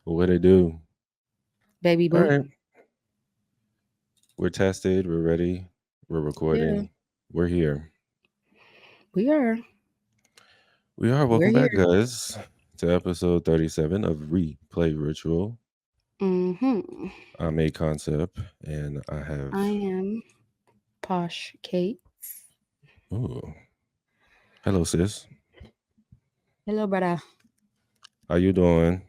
What it do? Baby All boo. right. We're tested. We're ready. We're Yeah, recording. We're here. we are. We are. We're Welcome back, here. guys, to episode 37 of Replay Ritual. Mm-hmm. I'm a concept, and I have. I am Posh Kate. Ooh. Hello, sis. Hello, brother. How you doing?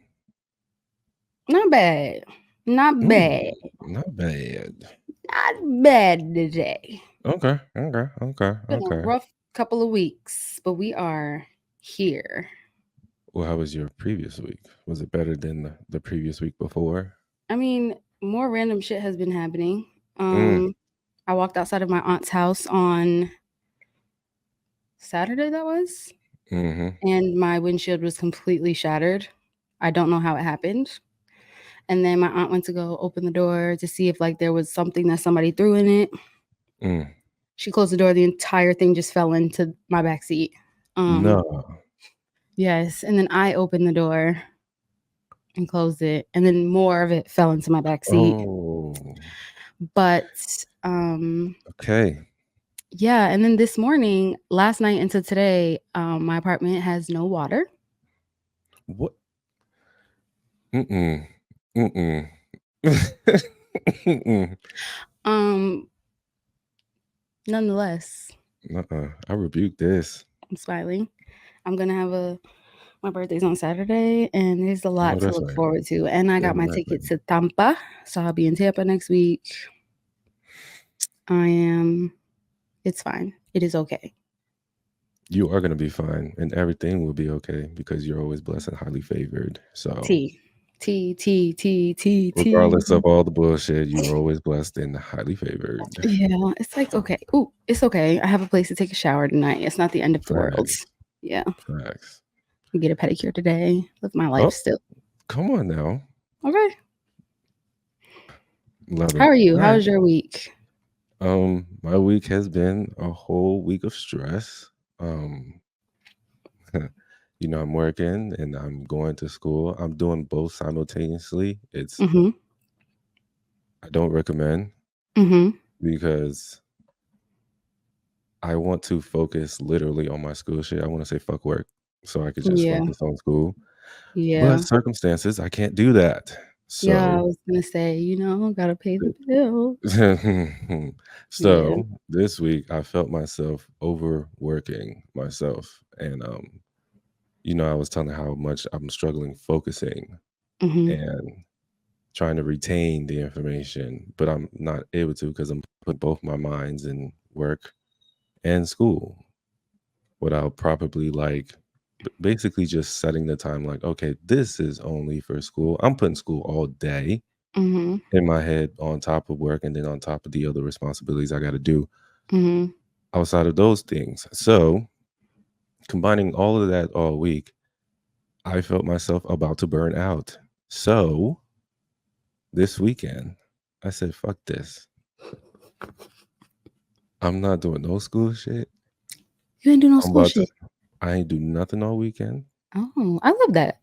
Not bad. Not bad. Not bad. Not bad today. Okay. Okay. Okay. Been a Okay. rough couple of weeks, but we are here. Well, how was your previous week? Was it better than the previous week before? I mean, more random shit has been happening. Mm. Um, I walked outside of my aunt's house on Saturday, that was, Mm-hmm. and my windshield was completely shattered. I don't know how it happened. And then my aunt went to go open the door to see if like there was something that somebody threw in it. Mm. She closed the door, the entire thing just fell into my back seat. Um, No. yes, and then I opened the door and closed it, and then more of it fell into my back seat. Oh. But um Okay. yeah, and then this morning, last night into today, my apartment has no water. What? Mm-mm. Mm-mm. Mm-mm. Um, Nonetheless, I rebuke this. I'm smiling. I'm gonna have a My birthday's on Saturday, and there's a Oh, lot to that's look right. forward to. And I got my ticket Exactly. to Tampa, so I'll be in Tampa next week. I am. It's fine. It is okay. You are going to be fine, and everything will be okay because you're always blessed and highly favored. So, T, T, T, T, T, T. regardless of all the bullshit, you are always blessed and highly favored. Yeah, it's like okay. Ooh, it's okay. I have a place to take a shower tonight. It's not the end of the world. Facts. Yeah, Facts. get a pedicure today. Live my life Oh, still. come on now. Okay. Love How it. are you? All How right. was your week? My week has been a whole week of stress. Um, I'm working and I'm going to school. I'm doing both simultaneously. Mm-hmm. I don't recommend Mm-hmm. because I want to focus literally on my school shit. I want to say fuck work so I could just Yeah. focus on school. But Yeah. circumstances, I can't do that. Yeah. I So, was gonna say, gotta pay the bills. Yeah. so this week I felt myself overworking myself, and I was telling how much I'm struggling focusing Mm-hmm. and trying to retain the information, but I'm not able to because I'm putting both my minds in work and school without probably like basically just setting the time like, okay, this is only for school. I'm putting school all day Mm-hmm. in my head on top of work and then on top of the other responsibilities I got to do Mm-hmm. outside of those things. So, combining all of that all week, I felt myself about to burn out. So, this weekend, I said, fuck this. I'm not doing no school shit. You ain't do no I'm school about to, shit. I ain't do nothing all weekend. Oh, I love that.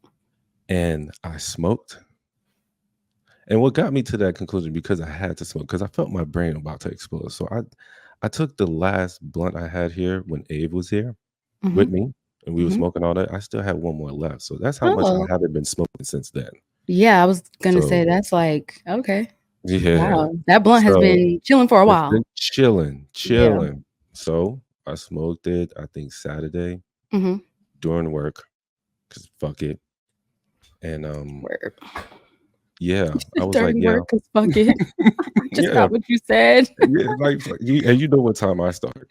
And I smoked. And what got me to that conclusion because I had to smoke because I felt my brain about to explode. So I took the last blunt I had here when Abe was here Mm-hmm. with me and we were Mm-hmm. smoking all that. I still had one more left. So that's how much I Oh, haven't been smoking since then. yeah. I was gonna say So that's like okay. yeah. Wow, that blunt has So been chilling for a it's while. been chilling, Yeah. chilling. So I smoked it, I think Saturday Mm-hmm. during work because fuck it. And Word. yeah, I was like, During yeah. work, cause fuck it. Just Yeah. got what you said. Yeah, like and you know what time I start.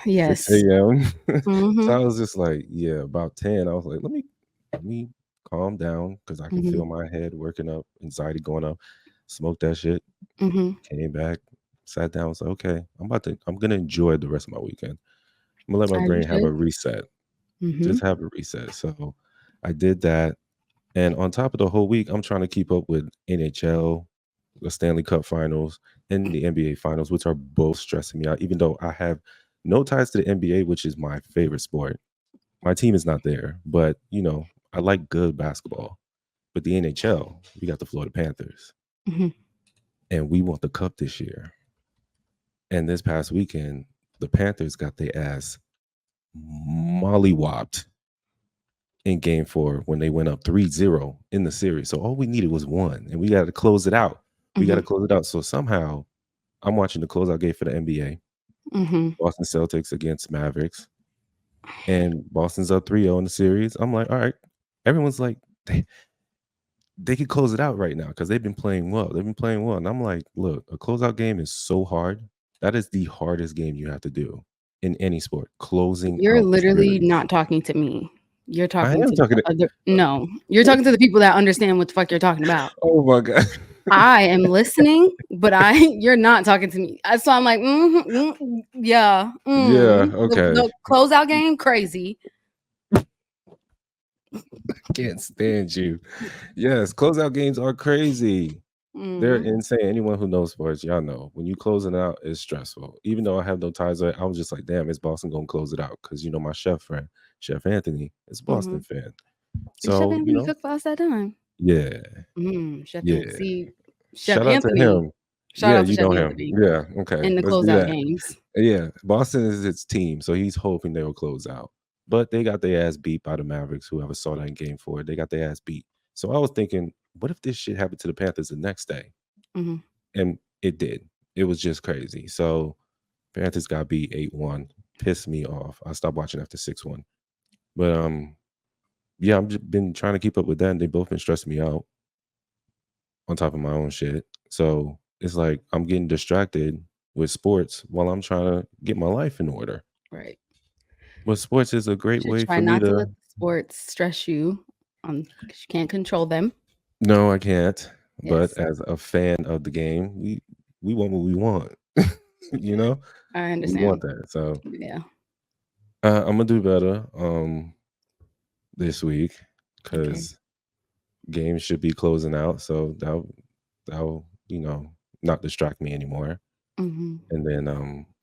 6 Yes. a.m. So Mm-hmm. I was just like, yeah, about 10. I was like, let me calm down because I can Mm-hmm. feel my head working up, anxiety going up. Smoke that shit. Mm-hmm. Came back, sat down, was like, okay, I'm gonna enjoy the rest of my weekend. I'm gonna let my As you brain have should. a reset. Mm-hmm. Just have a reset. So I did that. And on top of the whole week, I'm trying to keep up with NHL, the Stanley Cup finals, and the NBA finals, which are both stressing me out, even though I have no ties to the NBA, which is my favorite sport. My team is not there, but I like good basketball. But the NHL, we got the Florida Panthers, Mhm. and we want the cup this year. And this past weekend, the Panthers got their ass mollywopped in game 4 when they went up 3-0 in the series. So all we needed was one, and we got to close it out. We got to Mhm. close it out. So somehow I'm watching the closeout game for the NBA, Mhm. Boston Celtics against Mavericks, and Boston's up 3-0 in the series. I'm like, all right. Everyone's like, they could close it out right now because they've been playing well. They've been playing well. And I'm like, look, a closeout game is so hard. That is the hardest game you have to do in any sport, closing You're out the literally series. not talking to me. You're I talking am to the talking to other no. You're talking to the people that understand what the fuck you're talking about. oh my God. I am listening, but you're not talking to me. So I'm like, yeah, Yeah, the okay. closeout game, crazy. Can't stand you. Yes, closeout games are crazy. They're Mm, insane. Anyone who knows sports, y'all know when you closing out, it's stressful. Even though I have no ties with it, I was just like, damn, is Boston gonna close it out? Because my chef friend, Chef Anthony, is a Boston mhm. fan. Is Chef So, Anthony cook for us that time? yeah, Chef Anthony. yeah. See, Chef Shout out to Anthony. him. Shout Yeah, out to you Chef know him. Anthony Yeah, okay. in the Let's do closeout that. games. Yeah, Boston is its team, so he's hoping they will close out. But they got their ass beat by the Mavericks, whoever saw that in game 4. They got their ass beat. So I was thinking, what if this shit happened to the Panthers the next day? Mhm. And it did. It was just crazy. So Panthers got beat 8-1. Pissed me off. I stopped watching after 6-1. But yeah, I've just been trying to keep up with that, and they both been stressing me out on top of my own shit. So it's like I'm getting distracted with sports while I'm trying to get my life in order. Right. But sports is a great Should way try for me not to to. let the sports stress you because you can't control them. No, I can't. But Yes, as a fan of the game, we want what we want. you know, I we want understand. that. So Yeah. I'm gonna do better this week Okay. because games should be closing out. So that'll not distract me anymore. Mhm. And then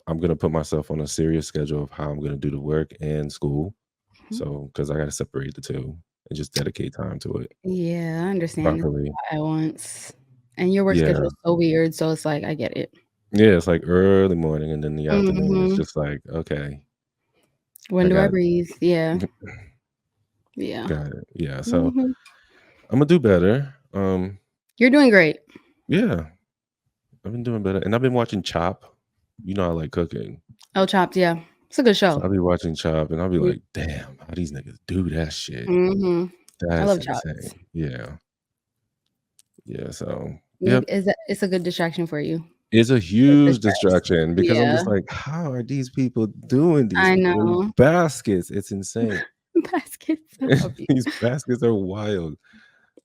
I'm gonna put myself on a serious schedule of how I'm gonna do the work and school. Mhm. So because I gotta separate the two and just dedicate time to it Yeah, I understand. It's properly. a lot at once. And your work schedule Yeah. is so weird, so it's like, I get it. Yeah, it's like early morning and then the afternoon. It's Mhm. just like, okay, When I do I got breathe? Yeah. Yeah. got it. Yeah. So Mhm. I'm gonna do better. You're doing great. Yeah, I've been doing better. And I've been watching Chop. I like cooking. Oh, Chopped, yeah. It's a good So show. I'll be watching Chop and I'll be Mm, like, damn, how these niggas do that shit. mhm. I That's love Chopped. insane. Yeah. Yeah. So You yep. is that it's a good distraction for you. It's a With the huge stress. distraction because I'm Yeah, just like, how are these people doing these I in know. baskets? It's insane. Baskets, I love you. These baskets are wild.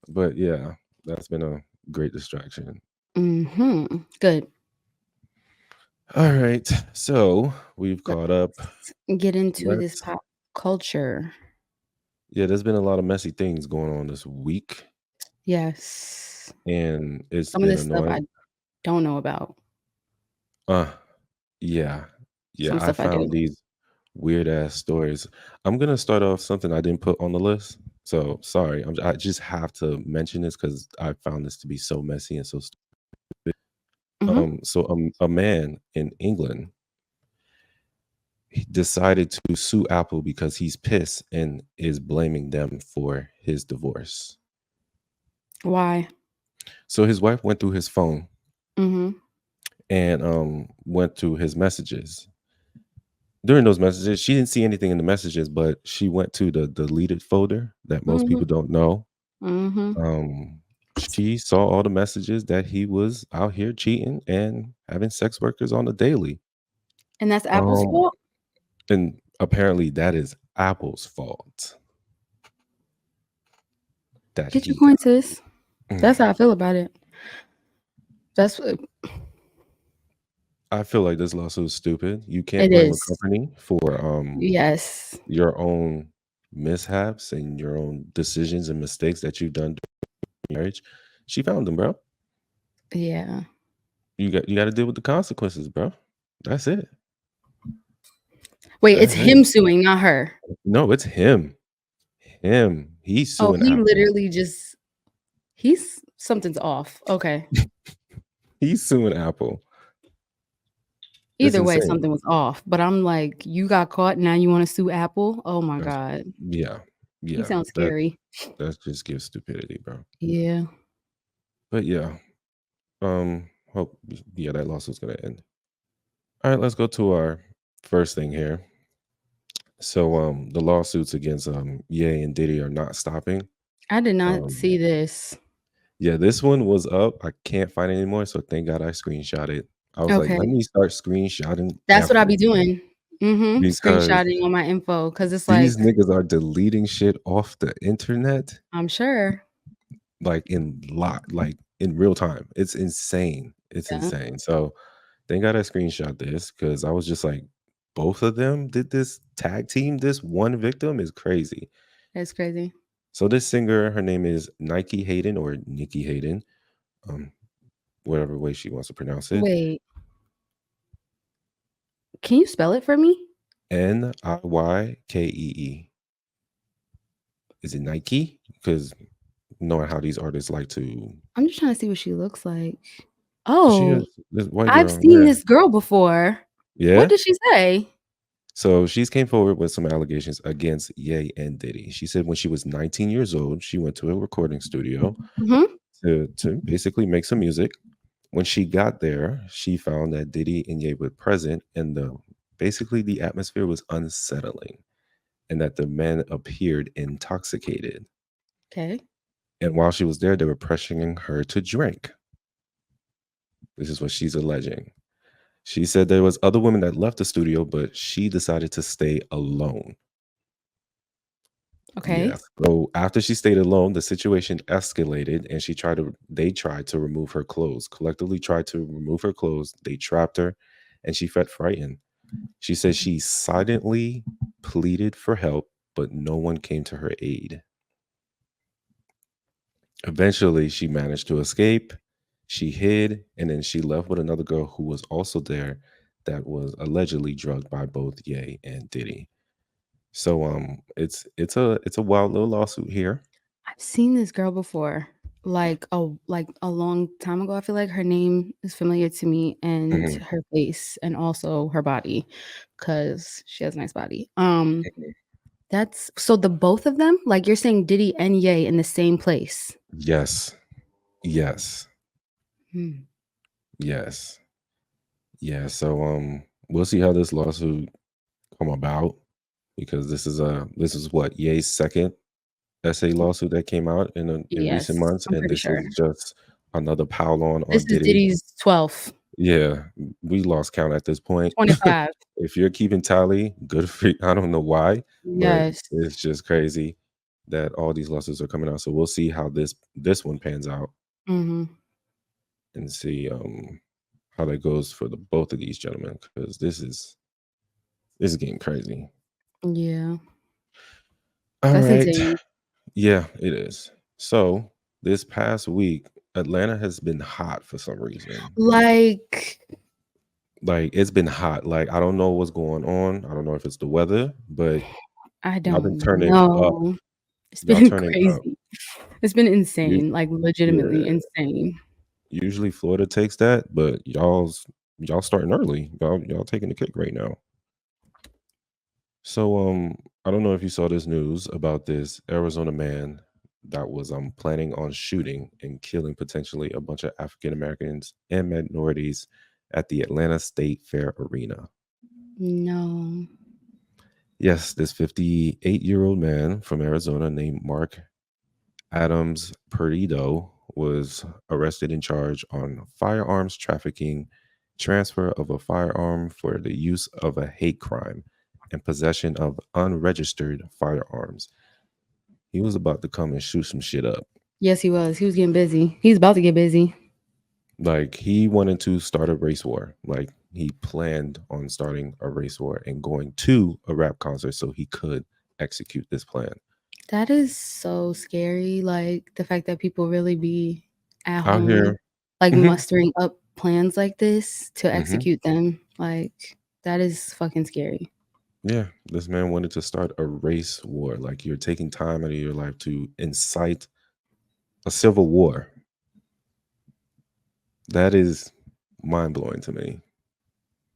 But yeah, that's been a great distraction. Mhm. Good. All right. So we've caught up. Let's get into this Let's pop culture. Yeah, there's been a lot of messy things going on this week, Yes. and it's Some of been this stuff I annoying. don't know about. Uh yeah. Yeah, Some I stuff I found do. these weird ass stories. I'm gonna start off something I didn't put on the list. So sorry. I just have to mention this because I found this to be so messy and so Mhm. so a man in England he decided to sue Apple because he's pissed and is blaming them for his divorce. Why? So his wife went through his phone Mhm. and went through his messages. During those messages, she didn't see anything in the messages, but she went to the deleted folder that most Mhm. people don't know. Mhm. She saw all the messages that he was out here cheating and having sex workers on the daily. And that's Apple's Um, fault? and apparently that is Apple's fault that Get your he got. point, sis. That's how I feel about it. That's what I feel like this lawsuit is stupid. You can't it blame a is. company for Yes. your own mishaps and your own decisions and mistakes that you've done during marriage. She found them, bro. Yeah. You got to deal with the consequences, bro. That's it. Wait, it's That's it. him suing, not her. No, it's him. Him. He's Oh, suing he Apple. literally just Something's off. Okay. He's suing Apple. It's Either way, insane. something was off, but I'm like, "You got caught, now you wanna sue Apple? Oh my That's god." yeah, He yeah. sounds scary. That just gives stupidity, bro. Yeah. But yeah, hope yeah that lawsuit's gonna end. All right, let's go to our first thing here. So the lawsuits against Ye and Diddy are not stopping. I did not Um see this. yeah, this one was up. I can't find it anymore, so thank God I screenshot it. I was like, let Okay. me start screenshotting That's what I be everything doing. Mhm. because Screenshotting all my info because it's these like, niggas are deleting shit off the internet I'm sure. like in real time. It's insane. It's Yeah, insane. So thank God I screenshot this because I was just like, both of them did this tag team. This one victim is crazy. that's crazy. So this singer, her name is Nike Hayden or Nikki Hayden, um, whatever way she wants to pronounce it. Wait, can you spell it for me? Niykee. Is it Nike? Because knowing how these artists like to, I'm just trying to see what she looks like. she Oh, is this white I've girl. seen Yeah, this girl before. What yeah. did she say? So she's came forward with some allegations against Ye and Diddy. She said when she was 19 years old, she went to a recording studio Mhm. to basically make some music. When she got there, she found that Diddy and Ye were present, and the atmosphere was unsettling, and that the men appeared intoxicated. Okay. And while she was there, they were pressuring her to drink. This is what she's alleging. She said there was other women that left the studio, but she decided to stay alone. Okay. Yes. So after she stayed alone, the situation escalated and they tried to remove her clothes. Collectively tried to remove her clothes. They trapped her and she felt frightened. She said she silently pleaded for help, but no one came to her aid. Eventually, she managed to escape. She hid and then she left with another girl who was also there that was allegedly drugged by both Ye and Diddy. So it's a wild little lawsuit here. I've seen this girl before, like a long time ago. I feel like her name is familiar to me and Mhm, her face and also her body, cause she has a nice body. mhm. That's so the both of them, like you're saying Diddy and Ye in the same place. Yes. Yes. Hmm. Yes. Yeah. So we'll see how this lawsuit come about because this is what Ye's second essay lawsuit that came out in recent Yes, months, I'm and pretty this sure. is just another pile This on is Diddy. Diddy's 12th, Yeah, we lost count at this point. 25. If you're keeping tally, good for you. I don't know why, but Yes. it's just crazy that all these lawsuits are coming out. So we'll see how this one pans out Mhm. and see how that goes for the both of these gentlemen because this is getting crazy. Yeah. All That's right. insane. Yeah, it is. So this past week, Atlanta has been hot for some reason. Like, Like it's been hot. Like I don't know what's going on. I don't know if it's the weather, but I y'all been don't turning up. know. It's Y'all been turning up. crazy. It's been You, insane, like, legitimately yeah. insane. Usually Florida takes that, but y'all starting early. Y'all taking the kick right now. So I don't know if you saw this news about this Arizona man that was planning on shooting and killing potentially a bunch of African Americans and minorities at the Atlanta State Fair Arena. No. Yes, this 58-year-old man from Arizona named Mark Adams Perdido was arrested and charged on firearms trafficking, transfer of a firearm for the use of a hate crime, and possession of unregistered firearms. He was about to come and shoot some shit up. Yes, he was. He was getting busy. He's about to get busy. Like he wanted to start a race war. Like he planned on starting a race war and going to a rap concert so he could execute this plan. That is so scary, like, the fact that people really be at Out home, here, like, mhm, mustering up plans like this to mhm. execute them, like, that is fucking scary. Yeah, this man wanted to start a race war. Like you're taking time out of your life to incite. a civil war. That is mind blowing to me.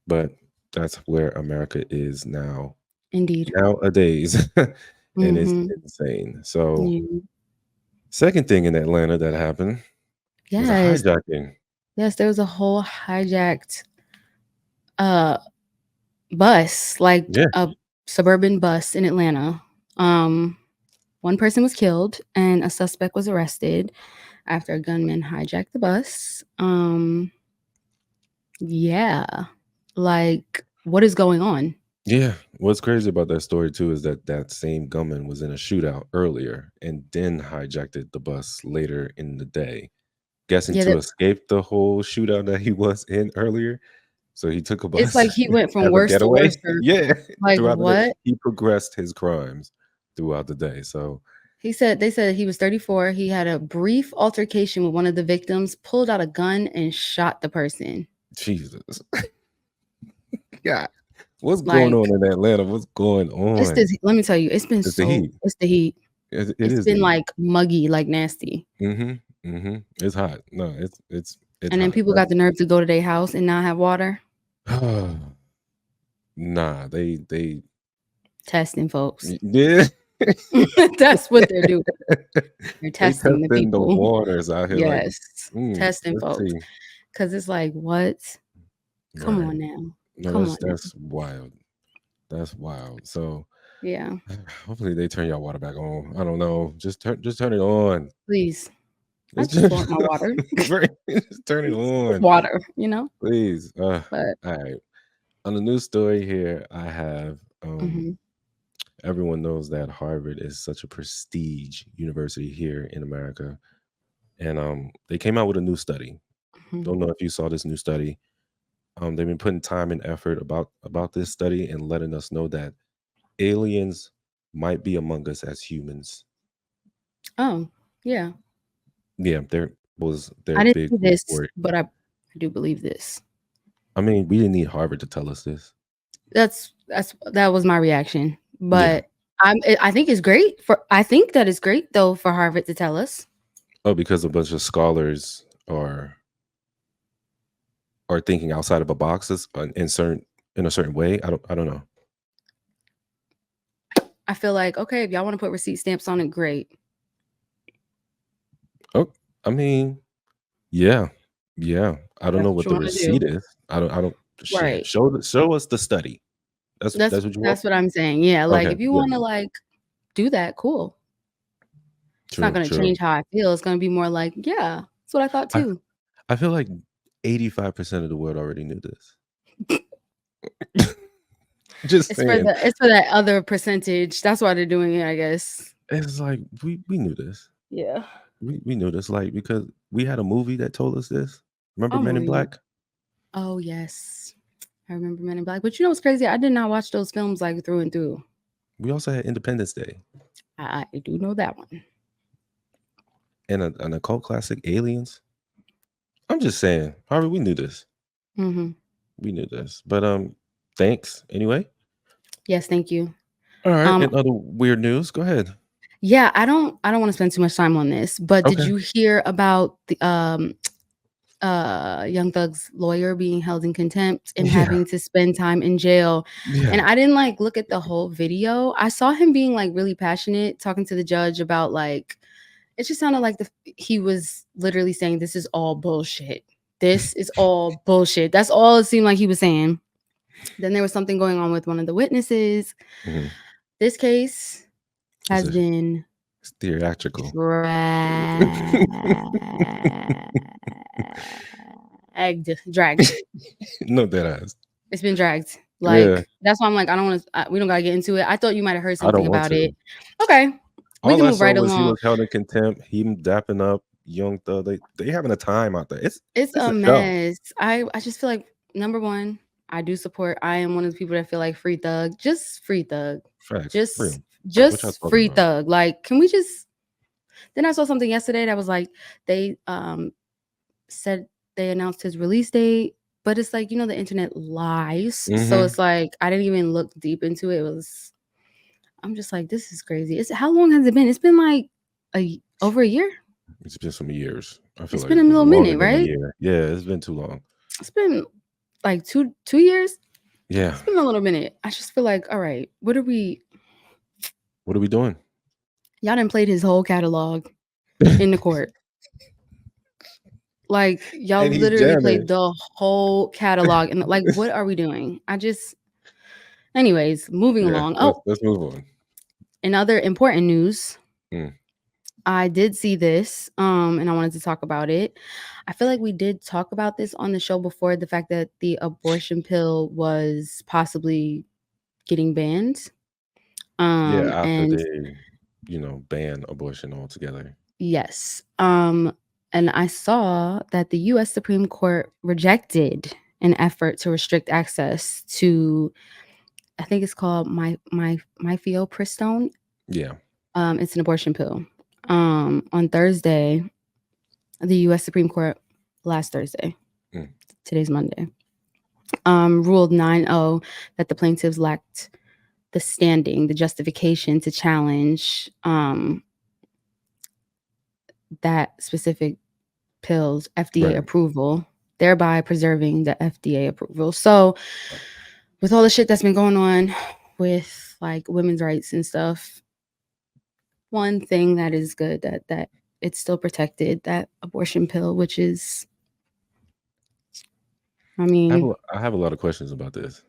But that's where America is now Indeed. nowadays, and it's Mhm. insane. So, Yeah. second thing in Atlanta that happened was a Yes. hijacking. Yes, there was a whole hijacked, uh, bus, like Yeah, a suburban bus in Atlanta. Um, One person was killed and a suspect was arrested after a gunman hijacked the bus. Yeah. Like, what is going on? yeah. What's crazy about that story too is that that same gunman was in a shootout earlier and then hijacked the bus later in the day, guessing Yeah, to that escape the whole shootout that he was in earlier. So he took a it's bus like he went from as a worse to getaway. worser. Yeah, Like, throughout the day. what? He progressed his crimes throughout the day. So, They said he was 34. He had a brief altercation with one of the victims, pulled out a gun and shot the person. Jesus. God. What's going on Like, in Atlanta? What's going it's on? this let me tell you, It's the heat. it's the heat. It It's is the been, heat. like, muggy, like, nasty. Mhm. Mhm. It's hot. No, it's And then hot. people got the nerve to go to their house and not have water. That's nah, they Testing folks. yeah. That's what they're doing. They're They testing the testing the people. waters out here like, Yes, testing let's folks. see. 'Cause it's like, "What? Come Right. on now. No, Come on now." that's wild. That's wild. So Yeah. hopefully they turn your water back on. I don't know. Just turn it on. Please. I Just just want my water. right. Just turn it on. Water, you know? Please. But All right. On the news story here, I have mhm, everyone knows that Harvard is such a prestige university here in America. And they came out with a new study. mhm. Don't know if you saw this new study. They've been putting time and effort about this study and letting us know that aliens might be among us as humans. Oh, yeah. Yeah, there was their I didn't big see this, report. but I do believe this. I mean, we didn't need Harvard to tell us this. That was my reaction, Yeah. but I think it's great for I think that it's great, though, for Harvard to tell us. Oh, because a bunch of scholars are thinking outside of a box in a certain way. I don't know. I feel like, okay, if y'all wanna put receipt stamps on it, great. Oh, I mean, yeah, yeah. I don't That's know what what you the wanna do. receipt is. I don't. Shit. Right. Show us the study. That's what you want. That's what I'm saying, yeah, like, Okay. if you Yeah. wanna, like, do that, cool. It's not True. gonna True. change how I feel, it's gonna be more like, "Yeah, that's what I thought I too." I feel like 85% of the world already knew this. Just saying. It's for that other percentage, that's why they're doing it, I guess. It's like we knew this. Yeah. We knew this. Like because we had a movie that told us this. Remember I'm Men in weak. Black? Oh, yes. I remember Men in Black, but you know what's crazy? I did not watch those films, like, through and through. We also had Independence Day I do know that one. and a cult classic, Aliens. I'm just saying, Harvey, we knew this. Mhm. We knew this. But thanks anyway. Yes, thank you. All right. Um, And other weird news. Go ahead. yeah, I don't wanna spend too much time on this, but did Okay. you hear about the, Young Thug's lawyer being held in contempt and Yeah. having to spend time in jail? And Yeah. I didn't, like, look at the whole video. I saw him being, like, really passionate, talking to the judge about, like it just sounded like he was literally saying, "This is all bullshit. This is all bullshit." That's all it seemed like he was saying. Then there was something going on with one of the witnesses. hmm This case It's has been it's theatrical. dragged. No dead ass. It's been dragged. Yeah. Like, that's why I'm like, I don't wanna we don't gotta get into it. I thought you might have heard I don't something want about to. it. Okay, we All can I move saw right was he along. was held in contempt. Him dapping up Young Thug. They having a time out there. It's It's a a show. mess. I just feel like, number 1, I am one of the people that feel like free Thug. Just free Thug. Facts. Just Real. What y'all just talking free about? Thug. Like, can we just then I saw something yesterday that was like, they, said they announced his release date, but it's like, the internet lies. So hmm it's like, I didn't even look deep into it. I'm just like, "This is crazy." How long has it been? It's been like over a year? It's been some years. I feel It's like been a it's been little longer minute, than a right? year. Yeah, it's been too long. It's been like two years. Yeah. It's been a little minute. I just feel like, all right, what are we? What are we doing? Y'all done played his whole catalog in the court. Like y'all And he's literally jamming. played the whole catalog, and like, what are we doing? Anyways, moving Yeah, along. let's Oh, let's move on. in other important news, Mm. I did see this, and I wanted to talk about it. I feel like we did talk about this on the show before, the fact that the abortion pill was possibly getting banned. Yeah, after And they, ban abortion altogether. yes, and I saw that the U.S. Supreme Court rejected an effort to restrict access to, I think it's called mifepristone. Yeah. It's an abortion pill. On Thursday, the U.S. Supreme Court, last Thursday, Mm. today's Monday, ruled 9-0 that the plaintiffs lacked the standing, the justification to challenge that specific pill's FDA Right. approval, thereby preserving the FDA approval. So, with all the shit that's been going on with like women's rights and stuff, one thing that is good that it's still protected, that abortion pill, which is, I mean, I have a lot of questions about this.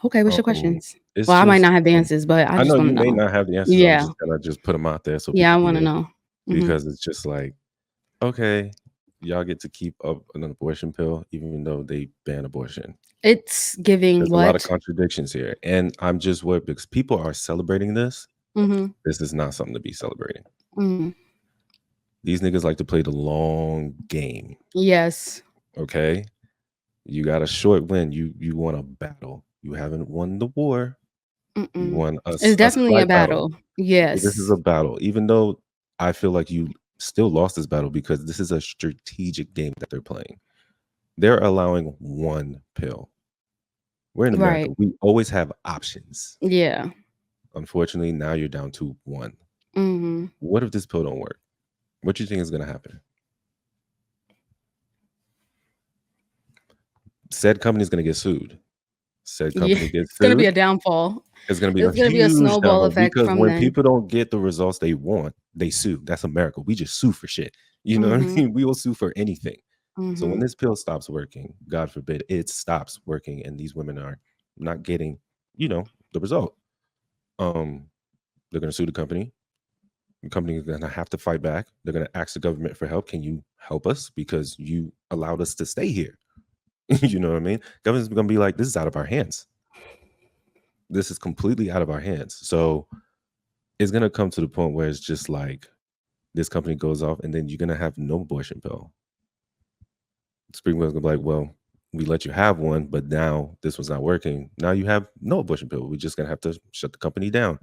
okay, what's your Um, questions? it's Well, I might just, not have the answers, but I I know just want you to may know. not have the answers. I'm Yeah, just gonna just put them out there so yeah, I people can want to hear know. Hmm. because it's just like, okay, y'all get to keep up an abortion pill even though they ban abortion. It's giving There's a lot of what? contradictions here, and I'm just worried because people are celebrating this. Mm-hmm. This is not something to be celebrating. Mm-hmm. These niggas like to play the long game. Yes. Okay, you got a short win. You won a battle. You haven't won the war. You Mm-mm. won It's a definitely a slight battle. battle. This is Yes. a battle, even though I feel like you still lost this battle because this is a strategic game that they're playing. They're allowing one pill. We're in America. Right. We always have options. Yeah. Unfortunately, now you're down to one. Mm-hmm. What if this pill don't work? What do you think is going to happen? Said company is going to get sued. Said Yeah. company gets It's gonna be a sued. downfall. It's going to be a It's gonna be a huge snowball downfall effect because from when then. people don't get the results they want, they sue. That's America. We just sue for shit. You know what I Mm-hmm. mean? We will sue for anything. So when Mm-hmm. this pill stops working, God forbid it stops working, and these women are not getting, the result. Um, they're going to sue the company. The company is going to have to fight back. They're going to ask the government for help. Can you help us because you allowed us to stay here? You know what I mean? Government's going to be like, this is out of our hands. This is completely out of our hands. So it's going to come to the point where it's just like this company goes off, and then you're going to have no abortion pill. Springfield's gonna be like, well, we let you have one, but now this one's not working. Now you have no abortion pill. We're just gonna have to shut the company down.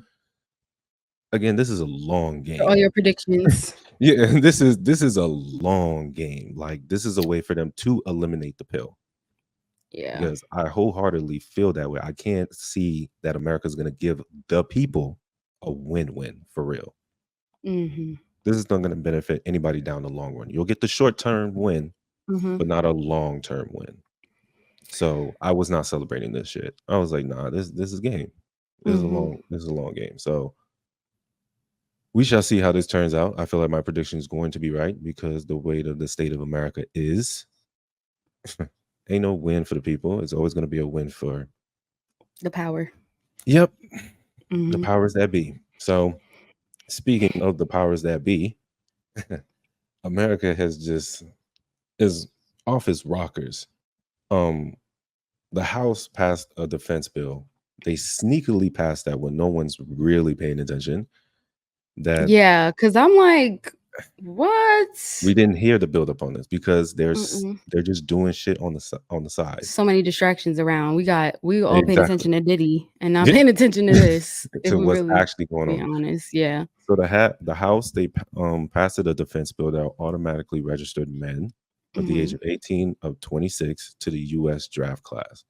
Again, this is a long All game. your predictions. Yeah, this is a long game. Like this is a way for them to eliminate the pill Yeah. because I wholeheartedly feel that way. I can't see that America's gonna give the people a win-win for real. Mm-hmm. This is not gonna benefit anybody down the long run. You'll get the short-term win, Mm-hmm. but not a long-term win. So I was not celebrating this shit. I was like, nah, this is game. Mm-hmm. This is a long game. So we shall see how this turns out. I feel like my prediction is going to be right because the way that the state of America is, ain't no win for the people. It's always going to be a win for, The power. yep, the Mm-hmm. powers that be. So speaking of the powers that be, America has just is office rockers. Um, the House passed a defense bill. They sneakily passed that when no one's really paying attention. That Yeah, because I'm like, what? we didn't hear the build up on this because Mm-mm. they're just doing shit on the side. So many distractions around. We all paying Exactly. attention to Diddy and not Yeah. paying attention to this. If To we what's really actually going be on. honest, yeah. So the House they passed a defense bill that automatically registered men of the age Mm-hmm. of 18 of 26 to the U.S. draft class.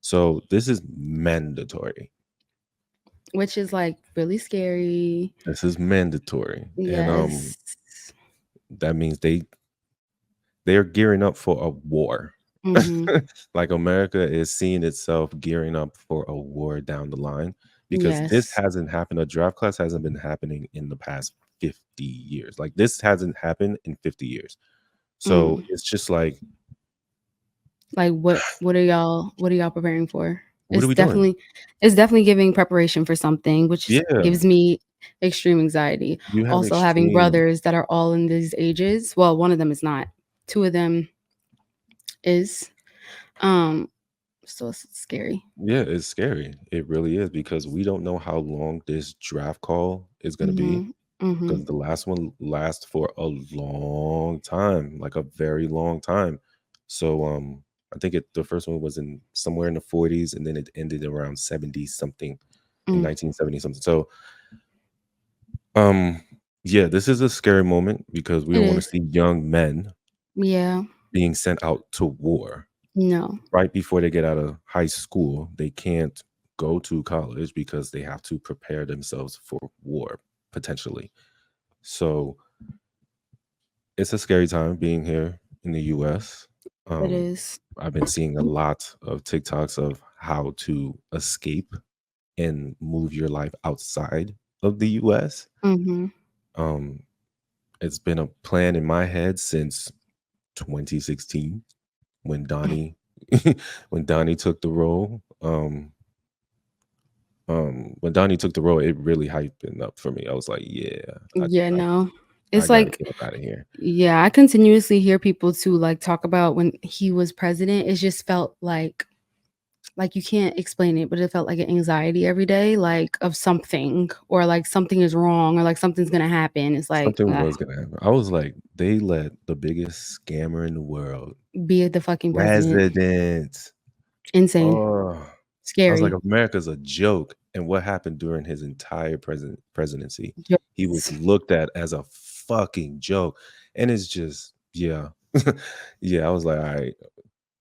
So this is mandatory. Which is like really scary. This is mandatory, and Yes. that means they're gearing up for a war. Mhm. Like America is seeing itself gearing up for a war down the line because this Yes. hasn't happened. A draft class hasn't been happening in the past 50 years. Like this hasn't happened in 50 years. So Mm. it's just like, Like what are y'all preparing for? what are we doing? It's definitely giving preparation for something, which Yeah, gives me extreme anxiety. you have Also having extreme. brothers that are all in these ages. Well, one of them is not. Two of them is. Um, so it's scary. Yeah, it's scary. It really is because we don't know how long this draft call is going to be. Mhm. Mhm. Because the last one lasts for a long time, like a very long time. So I think the first one was in somewhere in the 40s and then it ended around 70 something in Mm. 1970 something. So um yeah, this is a scary moment because we It don't want to is. see young men Yeah. being sent out to war No. right before they get out of high school. They can't go to college because they have to prepare themselves for war potentially. So it's a scary time being here in the US. It Um, is. I've been seeing a lot of TikToks of how to escape and move your life outside of the US. Mhm. Um, it's been a plan in my head since 2016 when Donnie when Donnie took the role. When Donnie took the role, it really hyped it up for me. I was like, yeah, I, Yeah, I, no. I It's gotta like get up out of here. yeah, I continuously hear people too like talk about when he was president. It just felt like you can't explain it, but it felt like an anxiety every day, like of something or like something is wrong or like something's gonna happen. It's like Something was gonna happen. I was like, they let the biggest scammer in the world, be the fucking president. president. Insane. Oh, I was like, Scary. America's a joke. And what happened during his entire presidency? He was Jokes. looked at as a fucking joke. And it's just, yeah. Yeah, I was like, all right,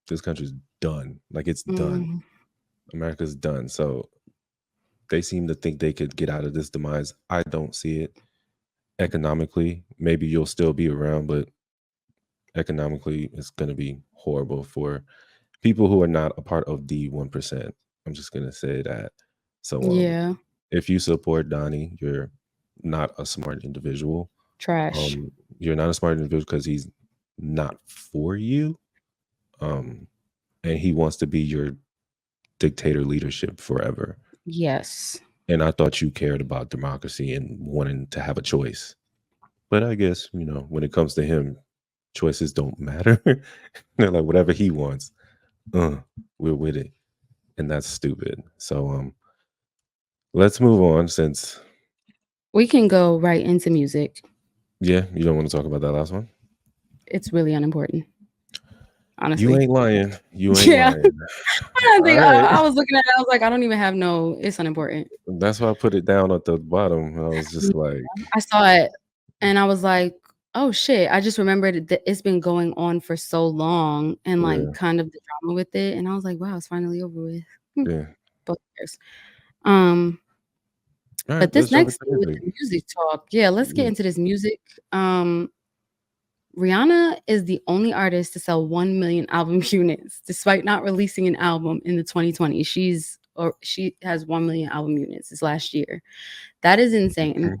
this country's done. Like it's done. Mhm. America's done. So they seem to think they could get out of this demise. I don't see it. Economically, maybe you'll still be around, but economically it's going to be horrible for people who are not a part of the 1%. I'm just going to say that. So Yeah. if you support Donnie, you're not a smart individual. Trash. um you're not a smart individual because he's not for you. um and he wants to be your dictator leadership forever. Yes. And I thought you cared about democracy and wanting to have a choice. But I guess, when it comes to him, choices don't matter. They're like whatever he wants, uh, we're with it. And that's stupid. So let's move on since We can go right into music. yeah, you don't want to talk about that last one. It's really unimportant, You honestly. ain't lying. You ain't Yeah. lying. I All think right. I was looking at it, I was like, I don't even have no it's unimportant. That's why I put it down at the bottom. I was Yeah, just like, I saw it and I was like, "Oh shit." I just remembered that it's been going on for so long and like yeah, kind of the drama with it, and I was like, "Wow, it's finally over with." Hmm, yeah. both years. Um, All right, but this let's jump next into thing with music. the music talk, yeah, let's get Yeah. into this music. Um, Rihanna is the only artist to sell 1 million album units despite not releasing an album in the 2020s. She has 1 million album units this last year. That is insane.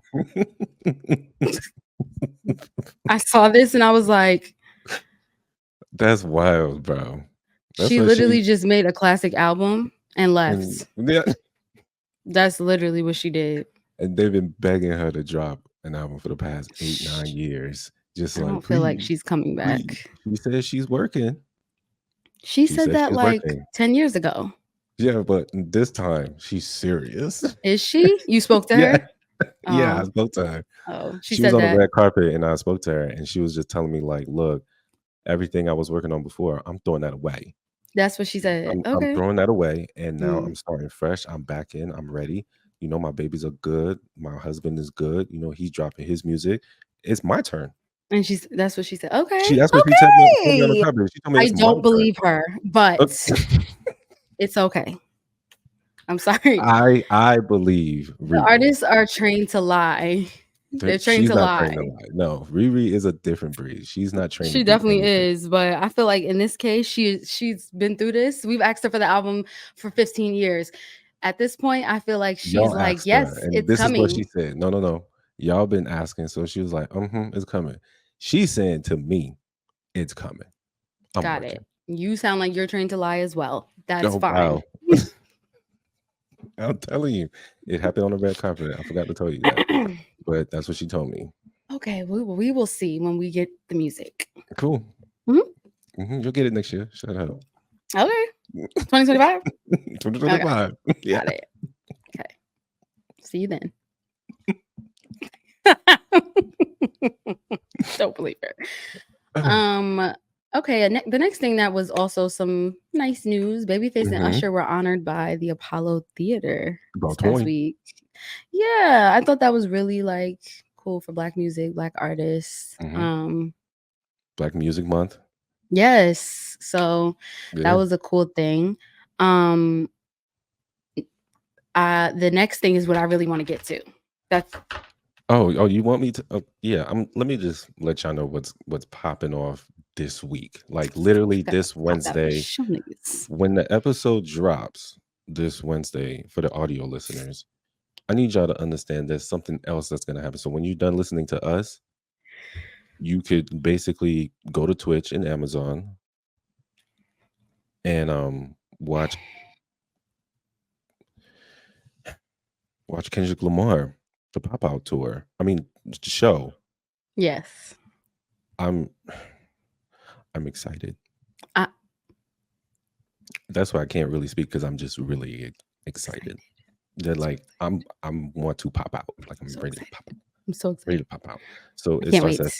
I saw this and I was like, That's wild, bro. That's she what she literally just made a classic album and and left. yeah, That's literally what she did. and they've been begging her to drop an album for the past 8, Sh 9 years. Just I like, don't feel like please, she's coming please. back. She says she's working. She She said says that she's like working. 10 years ago. Yeah, but this time she's serious. Is she? You spoke to Yeah, her? yeah. I Oh, spoke to her. oh, she She was said on the that. red carpet, and I spoke to her, and she was just telling me like, "Look, everything I was working on before, I'm throwing that away. That's what she said. I'm Okay. throwing that away, and now Mm. I'm starting fresh. I'm back in. I'm ready. My babies are good. My husband is good. He's dropping his music. It's my turn." And that's what she said. Okay, That's what she told me on the okay. carpet. She told me I it's my don't turn. believe her, Uh, but it's okay. I'm sorry. I believe The Riri. artists are trained to lie. They're trained She's to not trained to lie. lie. No, Riri is a different breed. She's not trained to She do definitely anything. is, but I feel like in this case, she's been through this. We've asked her for the album for 15 years. At this point, I feel like she's Y'all like, asked her, yes, and it's this is what she coming. said. No, no, no. Y'all been asking, so she was like, it's coming. She's saying to me, it's coming. I'm Got it. working. You sound like you're trained to lie as well. That's Oh fine. wow. I'm telling you, it happened on the red carpet. I forgot to tell you that, but that's what she told me. Okay, we will see when we get the music. Cool. Mhm. You'll get it next year. Shut up. Okay, 2025. Okay, 2025. Yeah. got it. Okay, see you then. Don't believe her. Okay, the next thing that was also some nice news. Babyface and Mhm. Usher were honored by the Apollo Theater this About past 20. week. Yeah, I thought that was really like cool for Black music, Black artists. Mhm. Black Music Month. Yes, so that Yeah. was a cool thing. Um, the next thing is what I really want to get to. That's Oh, you want me to? Oh, yeah. Let me just let y'all know what's popping off this week. Like literally gotta this pop that with Wednesday, show niggas. when the episode drops this Wednesday for the audio listeners. I need y'all to understand there's something else that's gonna happen. So when you're done listening to us, you could basically go to Twitch and Amazon and watch Kendrick Lamar, the pop out tour. I mean, the show. Yes. I'm I'm excited. I That's why I can't really speak because I'm just really excited. excited. That like I'm want to pop out. Like I'm So ready to excited. pop out. I'm so Ready excited. to pop out. So I it can't starts wait. at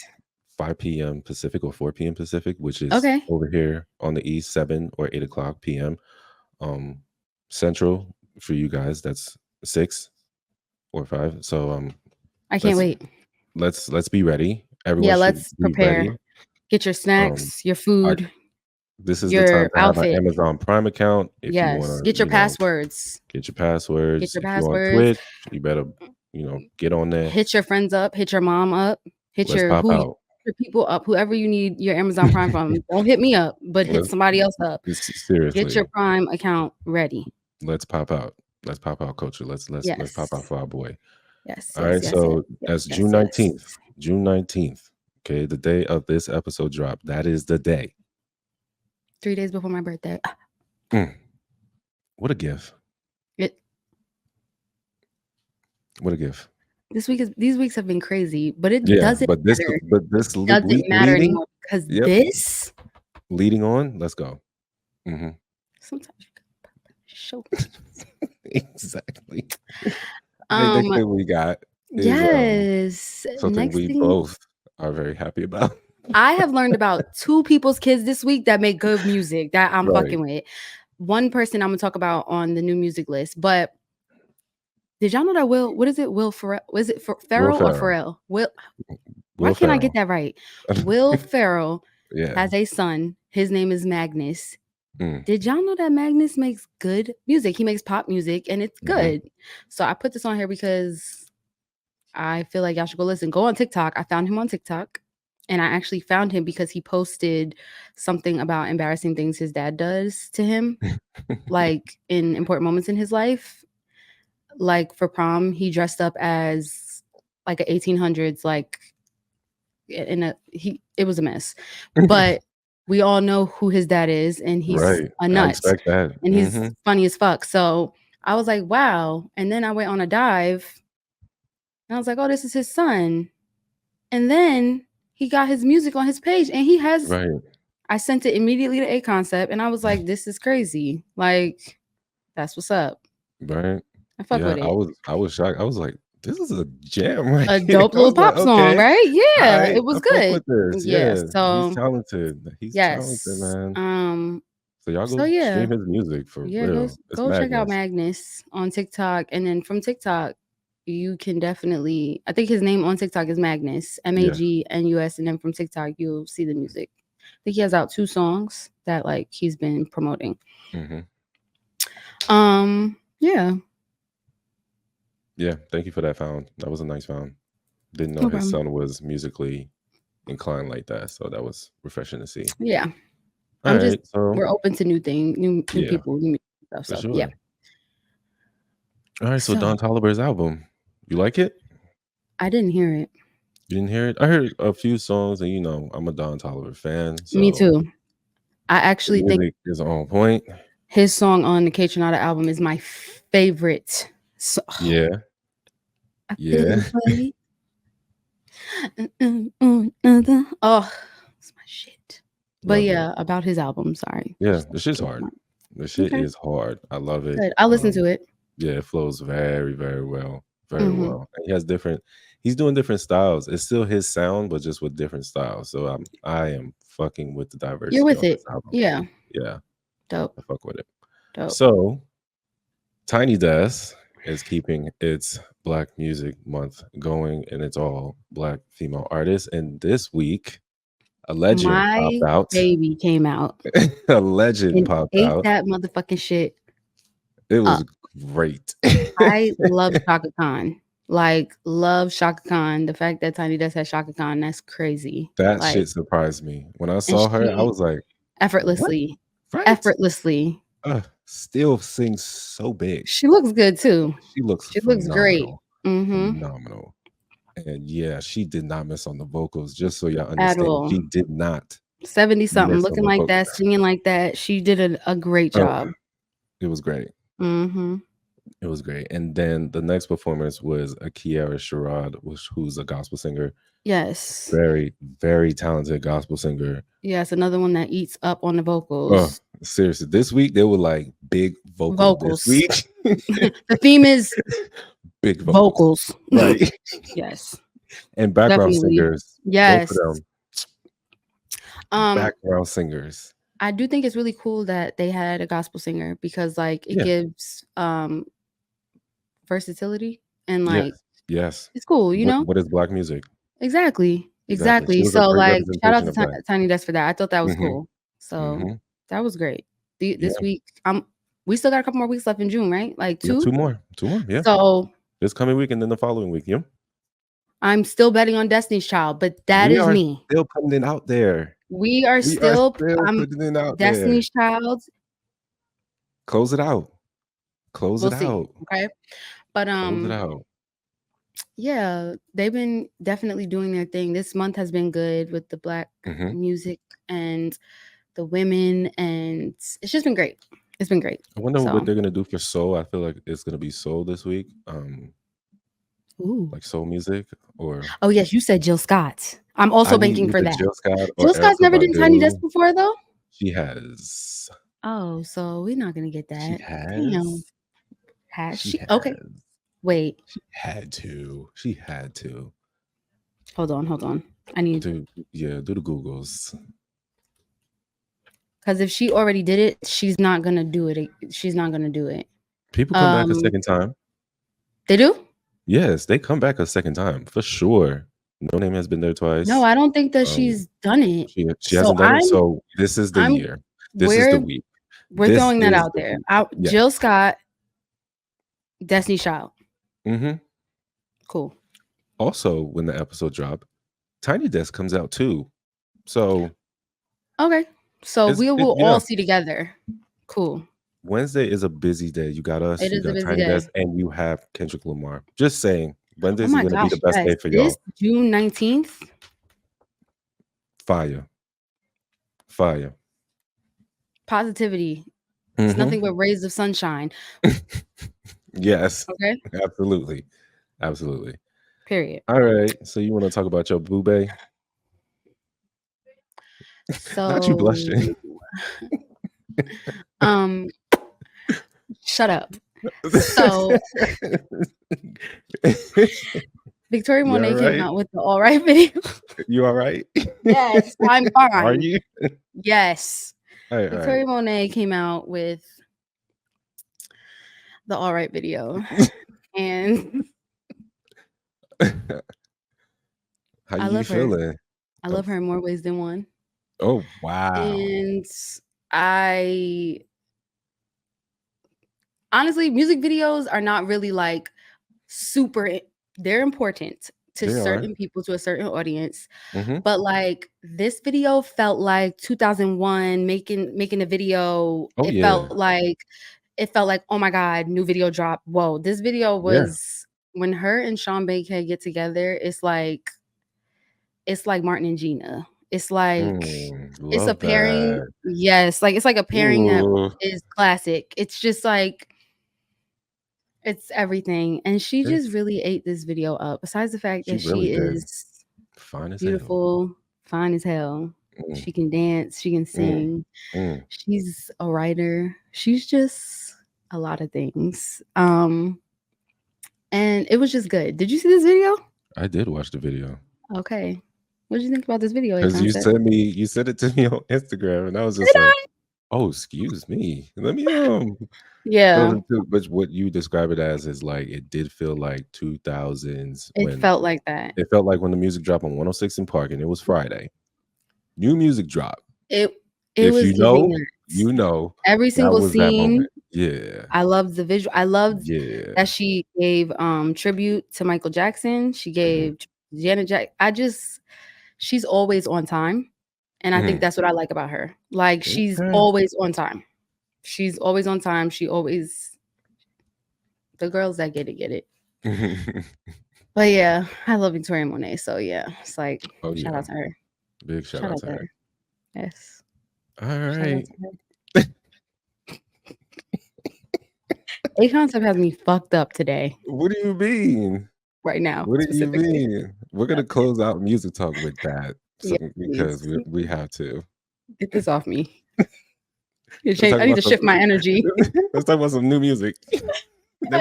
5 p.m. Pacific or 4 p.m. Pacific, which is Okay. over here on the east, 7 or 8 o'clock p.m. Central for you guys. That's 6 or 5. So I can't let's wait. let's be ready. Everyone Yeah, should let's be ready. prepare. Get your Um, snacks, your I food, this is the time your to have an outfit. Amazon Prime account if you want Yes. to, Get your passwords. get your Get passwords. your If you're on passwords. Twitch, you better, get on there. Hit your friends up. Hit your mom up. Hit Let's pop out. your people up. Whoever you need your Amazon Prime from. Don't hit me up, but hit Let's somebody else up. Get seriously. your Prime account ready. Let's pop out. Let's pop out, culture. Let's pop out Yes. for our boy. Yes. All Yes. right, Yes. Yes. so Yes. that's Yes. June Yes. 19th. June 19th. Okay, the day of this episode drop. That is the day. 3 days before my birthday. Mm, what a gift. It. What a gift. These weeks have been crazy, but it Yeah, doesn't but matter. this Doesn't matter leading. anymore because Yep. this. Leading on. Let's go. Sometimes you gotta show. Exactly. The next thing we got is Yes. something Next we thing, both are very happy about. I have learned about 2 people's kids this week that make good music that I'm Right. fucking with. One person I'm gonna talk about on the new music list, but did y'all know that Will Ferrell? Was it Ferrell or Pharrell? Why Will can't I get Ferrell. that right? Will Ferrell Yeah. has a son. His name is Magnus. Mm. Did y'all know that Magnus makes good music? He makes pop music and it's good. So I put this on here because I feel like y'all should go listen. Go on TikTok. I found him on TikTok. And I actually found him because he posted something about embarrassing things his dad does to him, like in important moments in his life. Like for prom, he dressed up as like a 1800s, like it was a mess. But we all know who his dad is, and he's Right. a I nut, expect that. and he's funny as fuck. So I was like, wow. And then I went on a dive, and I was like, oh, this is his son. And then he got his music on his page, and he has. Right. I sent it immediately to A Concept, and I was like, this is crazy. Like, that's what's up. Right. I fuck with it. I was shocked. I was like, this is a jam right A here. dope I little was like, pop song, right? Yeah, I it was fuck good. with this. Yeah, Yeah. He's so talented. He's talented, yes. man. So y'all So go yeah. stream his music for Yeah, real. It's go check out madness. Magnus on TikTok. And then from TikTok, you can definitely I think his name on TikTok is Magnus, Magnus, and then from TikTok you'll see the music. I think he has out 2 songs that like he's been promoting. Yeah. Yeah, thank you for that found. That was a nice found. Didn't know No his problem. son was musically inclined like that, so that was refreshing to see. Yeah. All I'm just right, so we're open to new yeah, people, new stuff. for So yeah. sure. All right, so So Don Toliver's album, you like it? I didn't hear it. You didn't hear it? I heard a few songs, and I'm a Don Toliver fan, Me so too. I the actually think music is on point. his song on the Kaytranada album is my favorite. So Yeah, I feel yeah, the way. Oh, it's my shit. But love it. yeah, about his album. Sorry. Yeah, Just the shit's came to hard. mind. The shit Okay, is hard. I love it. good. I'll listen to it. Yeah, it flows very, very well, very Hmm. well. And he's doing different styles. It's still his sound, but just with different styles. So I am fucking with the You're diversity with on this it. album. Yeah. Yeah, Dope. I fuck with it. Dope. So Tiny Desk is keeping its Black Music Month going, and it's all Black female artists. And this week, a legend popped My out. baby came out A legend and popped ate out. that motherfucking shit It was up. great. I love Shaka Khan. Like, love Shaka Khan. The fact that Tiny Desk has Shaka Khan, that's crazy. That Like, shit surprised me. When I and saw her, I she was like, "What?" effortlessly, Right? effortlessly. Still sings so big. She looks good too. She looks She looks great. phenomenal. Mm-hmm. Phenomenal. And yeah, she did not miss on the vocals. Just so y'all At understand, all. she did not 70 something, miss on looking the like vocal. that, singing like that. She did a great job. It was great. Mm-hmm. It was great. And then the next performance was a Kiara Sherrod, who's a gospel singer. Yes. Very, very talented gospel singer. Yes, another one that eats up on the Oh, vocals. seriously. This week they were like big vocals. This Vocals. week, The theme is big vocals. vocals. Right. Yes. And background Definitely. singers. Both of Yes. them. Background singers. I do think it's really cool that they had a gospel singer because like it Yeah. gives versatility and Yes. like Yes. it's cool, you know? What is Black music? Exactly. Exactly. She Exactly. was a So great like shout out representation to of that. Tiny Desk for that. I thought that was Mhm. cool. So Mhm. that was great. Yeah. This week, we still got a couple more weeks left in June, right? Like Yeah, 2. 2 more. 2 more. Yeah. So This coming week and then the following week. Yeah. I'm still betting on Destiny's Child, but that We is are me. still putting it out there. We are We are still still putting it out there. Destiny's Child. Close it out. Close We'll it see. out. Okay. But Close it out. yeah, they've been definitely doing their thing. This month has been good with the Black Mhm. music and the women, and it's just been great. It's been great. I wonder So, what they're gonna do for soul. I feel like it's gonna be soul this week. ooh. Like soul music or Oh yes, you said Jill Scott. I'm I also need banking for either that. Jill Scott or Jill Scott's Erykah never done Tiny Desk Badu. before though. She has. Oh, so we're not gonna get She that. Damn. has. Has She she? Okay. has. Wait. She had to. She had to. Hold on. I need Do do the Googles. because if she already did it, she's not gonna do it. She's not gonna do it. People come back a second time. They do? Yes, they come back a second time for sure. No Name has been there twice. No, I don't think that she's done it. She So hasn't done it. So this is the I'm year. This is the week. we're This throwing that is out the there. week. Yeah. Jill Scott, Destiny Child. Mm-hmm. Cool. Also, when the episode dropped, Tiny Desk comes out too. So Okay. So we will yeah. all see together. Cool. Wednesday is a busy day. You got us, It you is a got busy Tiny day. Desk, and you have Kendrick Lamar. Just saying, Oh Wednesdays my is gonna be gosh, the best yes. day for This y'all. June 19th. Fire. Fire. Positivity. It's nothing but rays of sunshine. Yes. Okay. Absolutely. Absolutely. Period. All right. So you want to talk about your boo bae? Not you So blushing. shut up. So Victoria You Monet all came right? out with the All Right video. You all right? Yes, I'm Are fine. you? Yes. All right. Victoria Monet came out with the All Right video. And How I you love her. feeling? I love her in more ways than one. Oh wow. And honestly, music videos are not really like super, they're important to They are. certain people, to a certain audience. Mhm. But like this video felt like 2001 making a video. Oh, yeah. It felt like, oh my God, new video drop. Whoa, this video Yeah. was when her and Sean Bankhead get together, it's like Martin and Gina. It's a Love pairing. that. Yes, like it's like a pairing that Ooh. is classic. It's just like it's everything. And she just It's really ate this video up. Besides the fact She that really she did. is Fine as hell. beautiful, fine as hell. Mm, She can dance, she can mm, sing. mm. She's a writer. She's just a lot of things. And it was just good. Did you see this video? I did watch the video Okay. What did you think about this video, A because Concept? you sent it to me on Instagram, and I was just Did like, I? "Oh, excuse me. Let me Yeah. But what you describe it as is like it did feel like 2000s It when felt like that. it felt like when the music dropped on 106 in Park, and it was Friday. New music drop. It it If was you giving know, nuts. you know Every that single was that scene, moment. Yeah. I loved the visual. I loved Yeah. that she gave tribute to Michael Jackson. She Mhm. gave Janet Jack. She's always on time. And I think Mhm. that's what I like about her. Like she's Okay. always on time. She's always on time. She always the girls that get it. But yeah, I love Victoria Monet. So yeah, it's like Oh, shout yeah. out to her. Big shout Shout out out to to her. her. Yes. All Shout out right. to her. A Concept has me fucked up today, What do you mean? right now, What do you specifically. mean? We're gonna close out music talk with that, so Yeah, because please. we have to. Get this off me. Let's talk I need about to shift my energy. let's talk about some new music that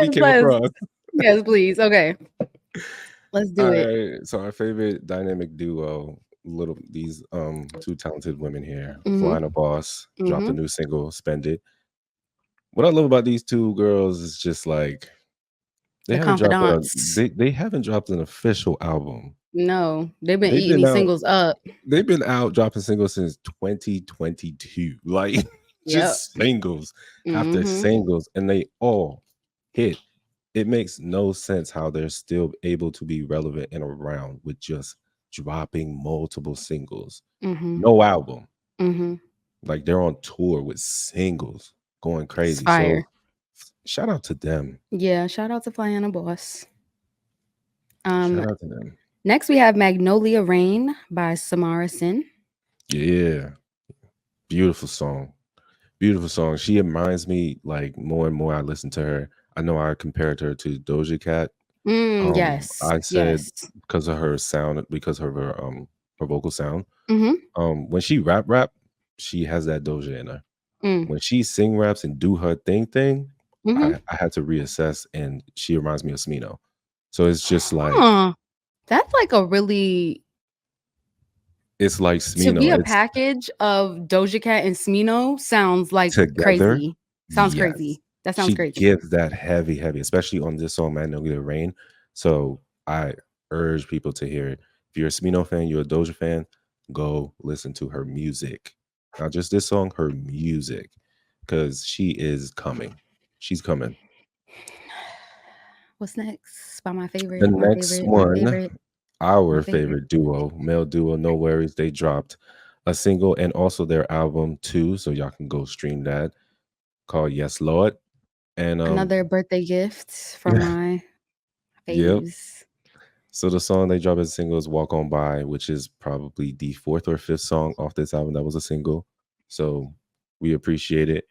we Yes, came across. yes, please. Okay. Let's do All it. right. So our favorite dynamic duo, these two talented women here, Mhm. Flying a Boss, dropped a Mhm. new single, Spend It. What I love about these two girls is just like The confidants. they haven't dropped an official album. No, they've been They've eating been these out singles up. they've been out dropping singles since 2022. Like Yep. just singles after Mhm. singles, and they all hit. It makes no sense how they're still able to be relevant and around with just dropping multiple singles. Mhm. No album. Mhm. Like they're on tour with singles going It's crazy. So fire. shout out to them. Yeah, shout out to Flyana Boss. Shout Um, out to them. Next we have Magnolia Rain by Samara Sin. Yeah. Beautiful song. Beautiful song. She reminds me like more and more I listen to her. I know I compared her to Doja Cat. Yes. I said Yes. because of her sound, because of her vocal sound. Mhm. When she rap, she has that Doja in her. Mm. When she sing raps and do her thing, Mhm. I had to reassess, and she reminds me of Smino. So it's just like Huh. That's like a really it's like to be Smino. a It's package of Doja Cat and Smino sounds like together. crazy. Sounds Yes. crazy. That sounds She crazy. gives that heavy, especially on this song, Magnolia Rain. So I urge people to hear it. If you're a Smino fan, you're a Doja fan, go listen to her music. Not just this song, her music. Because she is coming. She's coming. What's next? By my The favorite, my next favorite, my one, favorite, my our favorite. favorite duo, male duo, No Worries. They dropped a single and also their album too. So y'all can go stream that called Yes Lord. And Another birthday gift from my yep. faves. So the song they dropped as a single is Walk On By, which is probably the fourth or fifth song off this album that was a single. So we appreciate it.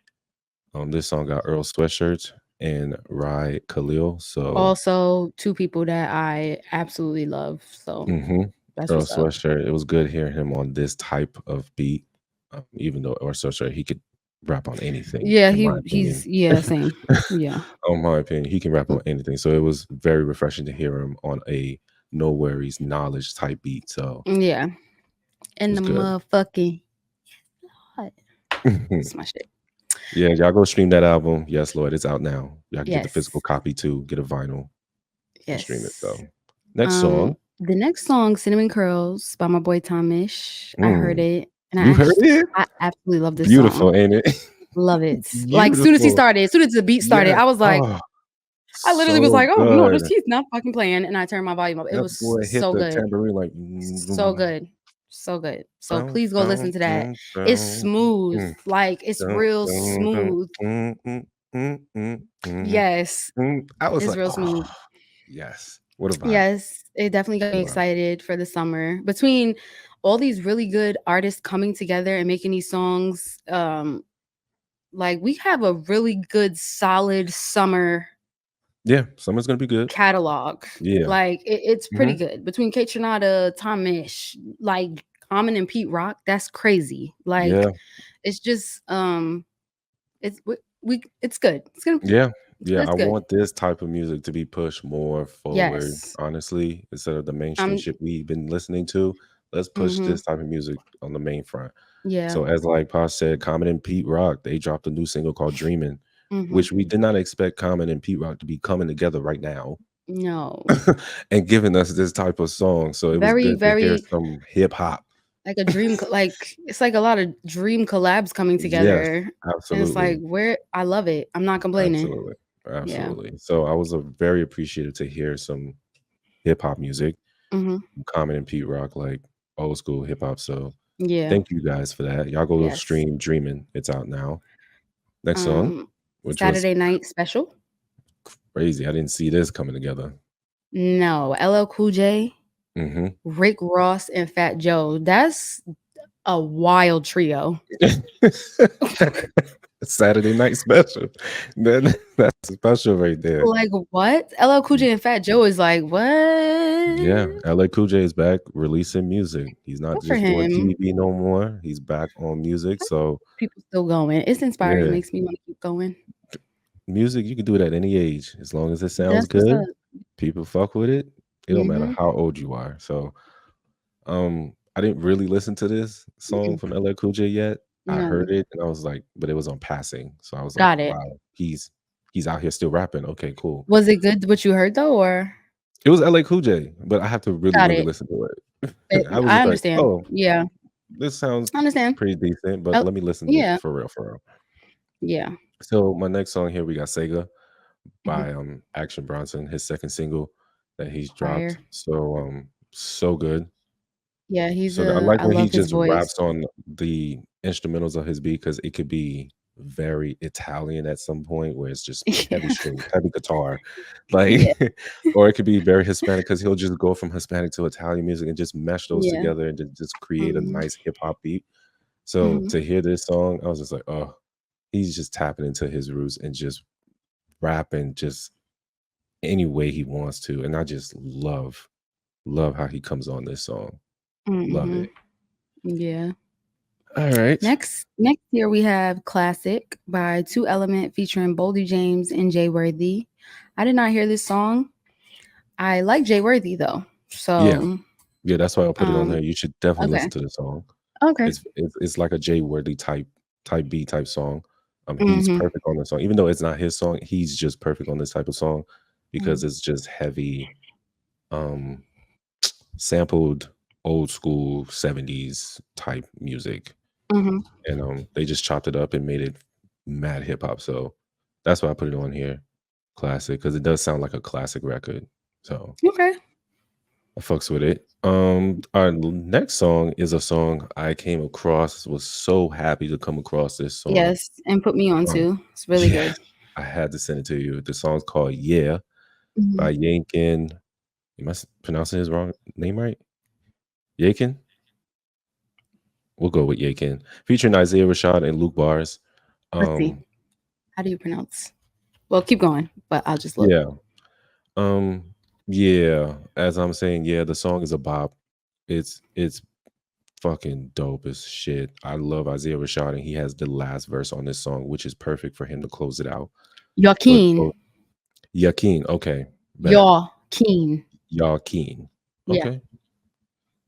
This song got Earl Sweatshirt and Rai Khalil. So Also, two people that I absolutely love. So that's Earl what's up. Sweatshirt. It was good hearing him on this type of beat. Even though Earl Sweatshirt, he could rap on anything, Yeah, in my he's opinion. same. Yeah. In my opinion, he can rap on anything. So it was very refreshing to hear him on a No Worries knowledge type beat. So Yeah. it And was the good. motherfucking it's my shit. Yeah, y'all go stream that album. Yes, Lord, it's out now. Y'all can get the physical Yes. copy too, get a vinyl and stream it. So Yes. next song. The next song, Cinnamon Curls by my boy Tomish. I heard Mm, it and you heard it? I absolutely love this song. Beautiful, ain't it? Love it. Like soon as Beautiful. the beat started, Yes. I was like, Oh, I literally was So like, "Oh, no, this good. he's not fucking playing," and I turned my volume up. It That was boy hit so the good. tambourine like So boom, good. So good. So boom, please go listen boom, to that. boom, It's boom, smooth. mm, Like, it's boom, real boom, boom, smooth. mm. Yes. I was It's like, real "Oh, smooth. yes. What a vibe. Yes, it definitely got What me a vibe." excited for the summer. Between all these really good artists coming together and making these songs, like, we have a really good, solid summer Yeah, summer's gonna be good. catalog. Yeah. Like, it's pretty Mhm. good. Between Kate Tronada, Tom Misch, like, Common and Pete Rock, that's crazy. Like, Yeah. it's just, it's it's good. Yeah. Yeah, I It's good. want this type of music to be pushed more forward, Yes. honestly, instead of the mainstream I'm shit we've been listening to. Let's push mhm. this type of music on the main front. Yeah. So as like Posh said, Common and Pete Rock, they dropped a new single called Dreamin', Mhm. which we did not expect Common and Pete Rock to be coming together right now No. and giving us this type of song. So it was Very, good to hear very some hip hop. like a dream like, it's like a lot of dream collabs coming Yes, together, and it's like, absolutely. where I love it. I'm not complaining. Absolutely. Yeah. Absolutely. So I was very appreciative to hear some hip hop music, Mhm. Common and Pete Rock, like old school hip hop. So Yeah. thank you guys for that. Y'all go Yes. stream Dreamin'. It's out now. Next song, which was Saturday Night Special? crazy. I didn't see this coming together. No, LL Cool J, Mhm. Rick Ross, and Fat Joe. That's a wild trio. Saturday night special. That's special right there. Like, what? LL Cool J and Fat Joe is like, what? Yeah, LA Cool J is back releasing music. He's not Good for just doing him. TV no more. He's back on music. So People still going. It's inspiring. It yeah, makes me wanna keep going. music you can do it at any age as long as it sounds That's what's good. up. People fuck with it. It don't matter Mhm. how old you are. So I didn't really listen to this song Mm-mm. from LL Cool J yet. I No. heard it and I was like, but it was on passing. So I was like, Got it. wow, he's out here still rapping. Okay, cool. Was it good what you heard though, or It was LA Cool J, but I have to really, got really it. listen to it. I was I just like, understand. oh, Yeah, this sounds I understand. pretty decent, but Oh, let me listen to yeah, for real, for real. yeah. So my next song here we got Sega Mhm. by Action Bronson, his second single that he's dropped. Fire. So so good. Yeah, So I like I when he love his just voice. raps on the instrumentals of his beat because it could be very Italian at some point where it's just heavy Yeah, strings, heavy guitar, like, yeah, or it could be very Hispanic because he'll just go from Hispanic to Italian music and just mesh those yeah. together and just create a Mhm, nice hip hop beat. So mhm, to hear this song, I was just like, oh, he's just tapping into his roots and just rapping just any way he wants to. And I just love how he comes on this song. Love it. mhm. Yeah. All right. Next year we have Classic by 2 Element featuring Boldy James and Jay Worthy. I did not hear this song. I like Jay Worthy though. Yeah. So, Yeah, that's why I put it on um, there. You should definitely okay. listen to the song. Okay. It's like a Jay Worthy type beat type song. He's Mhm, perfect on this song. Even though it's not his song, he's just perfect on this type of song because mhm, it's just heavy, um, sampled old school 70s type music. mhm. And they just chopped it up and made it mad hip hop. So that's why I put it on here. Classic, because it does sound like a classic record. So Okay. I fucks with it. Our next song is a song I came across. Was so happy to come across this song. Yes, and put me on Um, too. It's really yeah, good. I had to send it to you. The song's called "Yeah" Mhm. by Yankin. Am I pronouncing his wrong name right? Yakin. We'll go with Yakin. Featuring Isaiah Rashad and Luke Bars. Let's see. Um, How do you pronounce? Well, keep going, but I'll just look. yeah. Um, yeah. As I'm saying, yeah, the song is a bop. It's fucking dope as shit. I love Isaiah Rashad, and he has the last verse on this song, which is perfect for him to close it out. But Joaquin. Yakin, okay, bet. Joaquin. Yakin, Yeah. okay.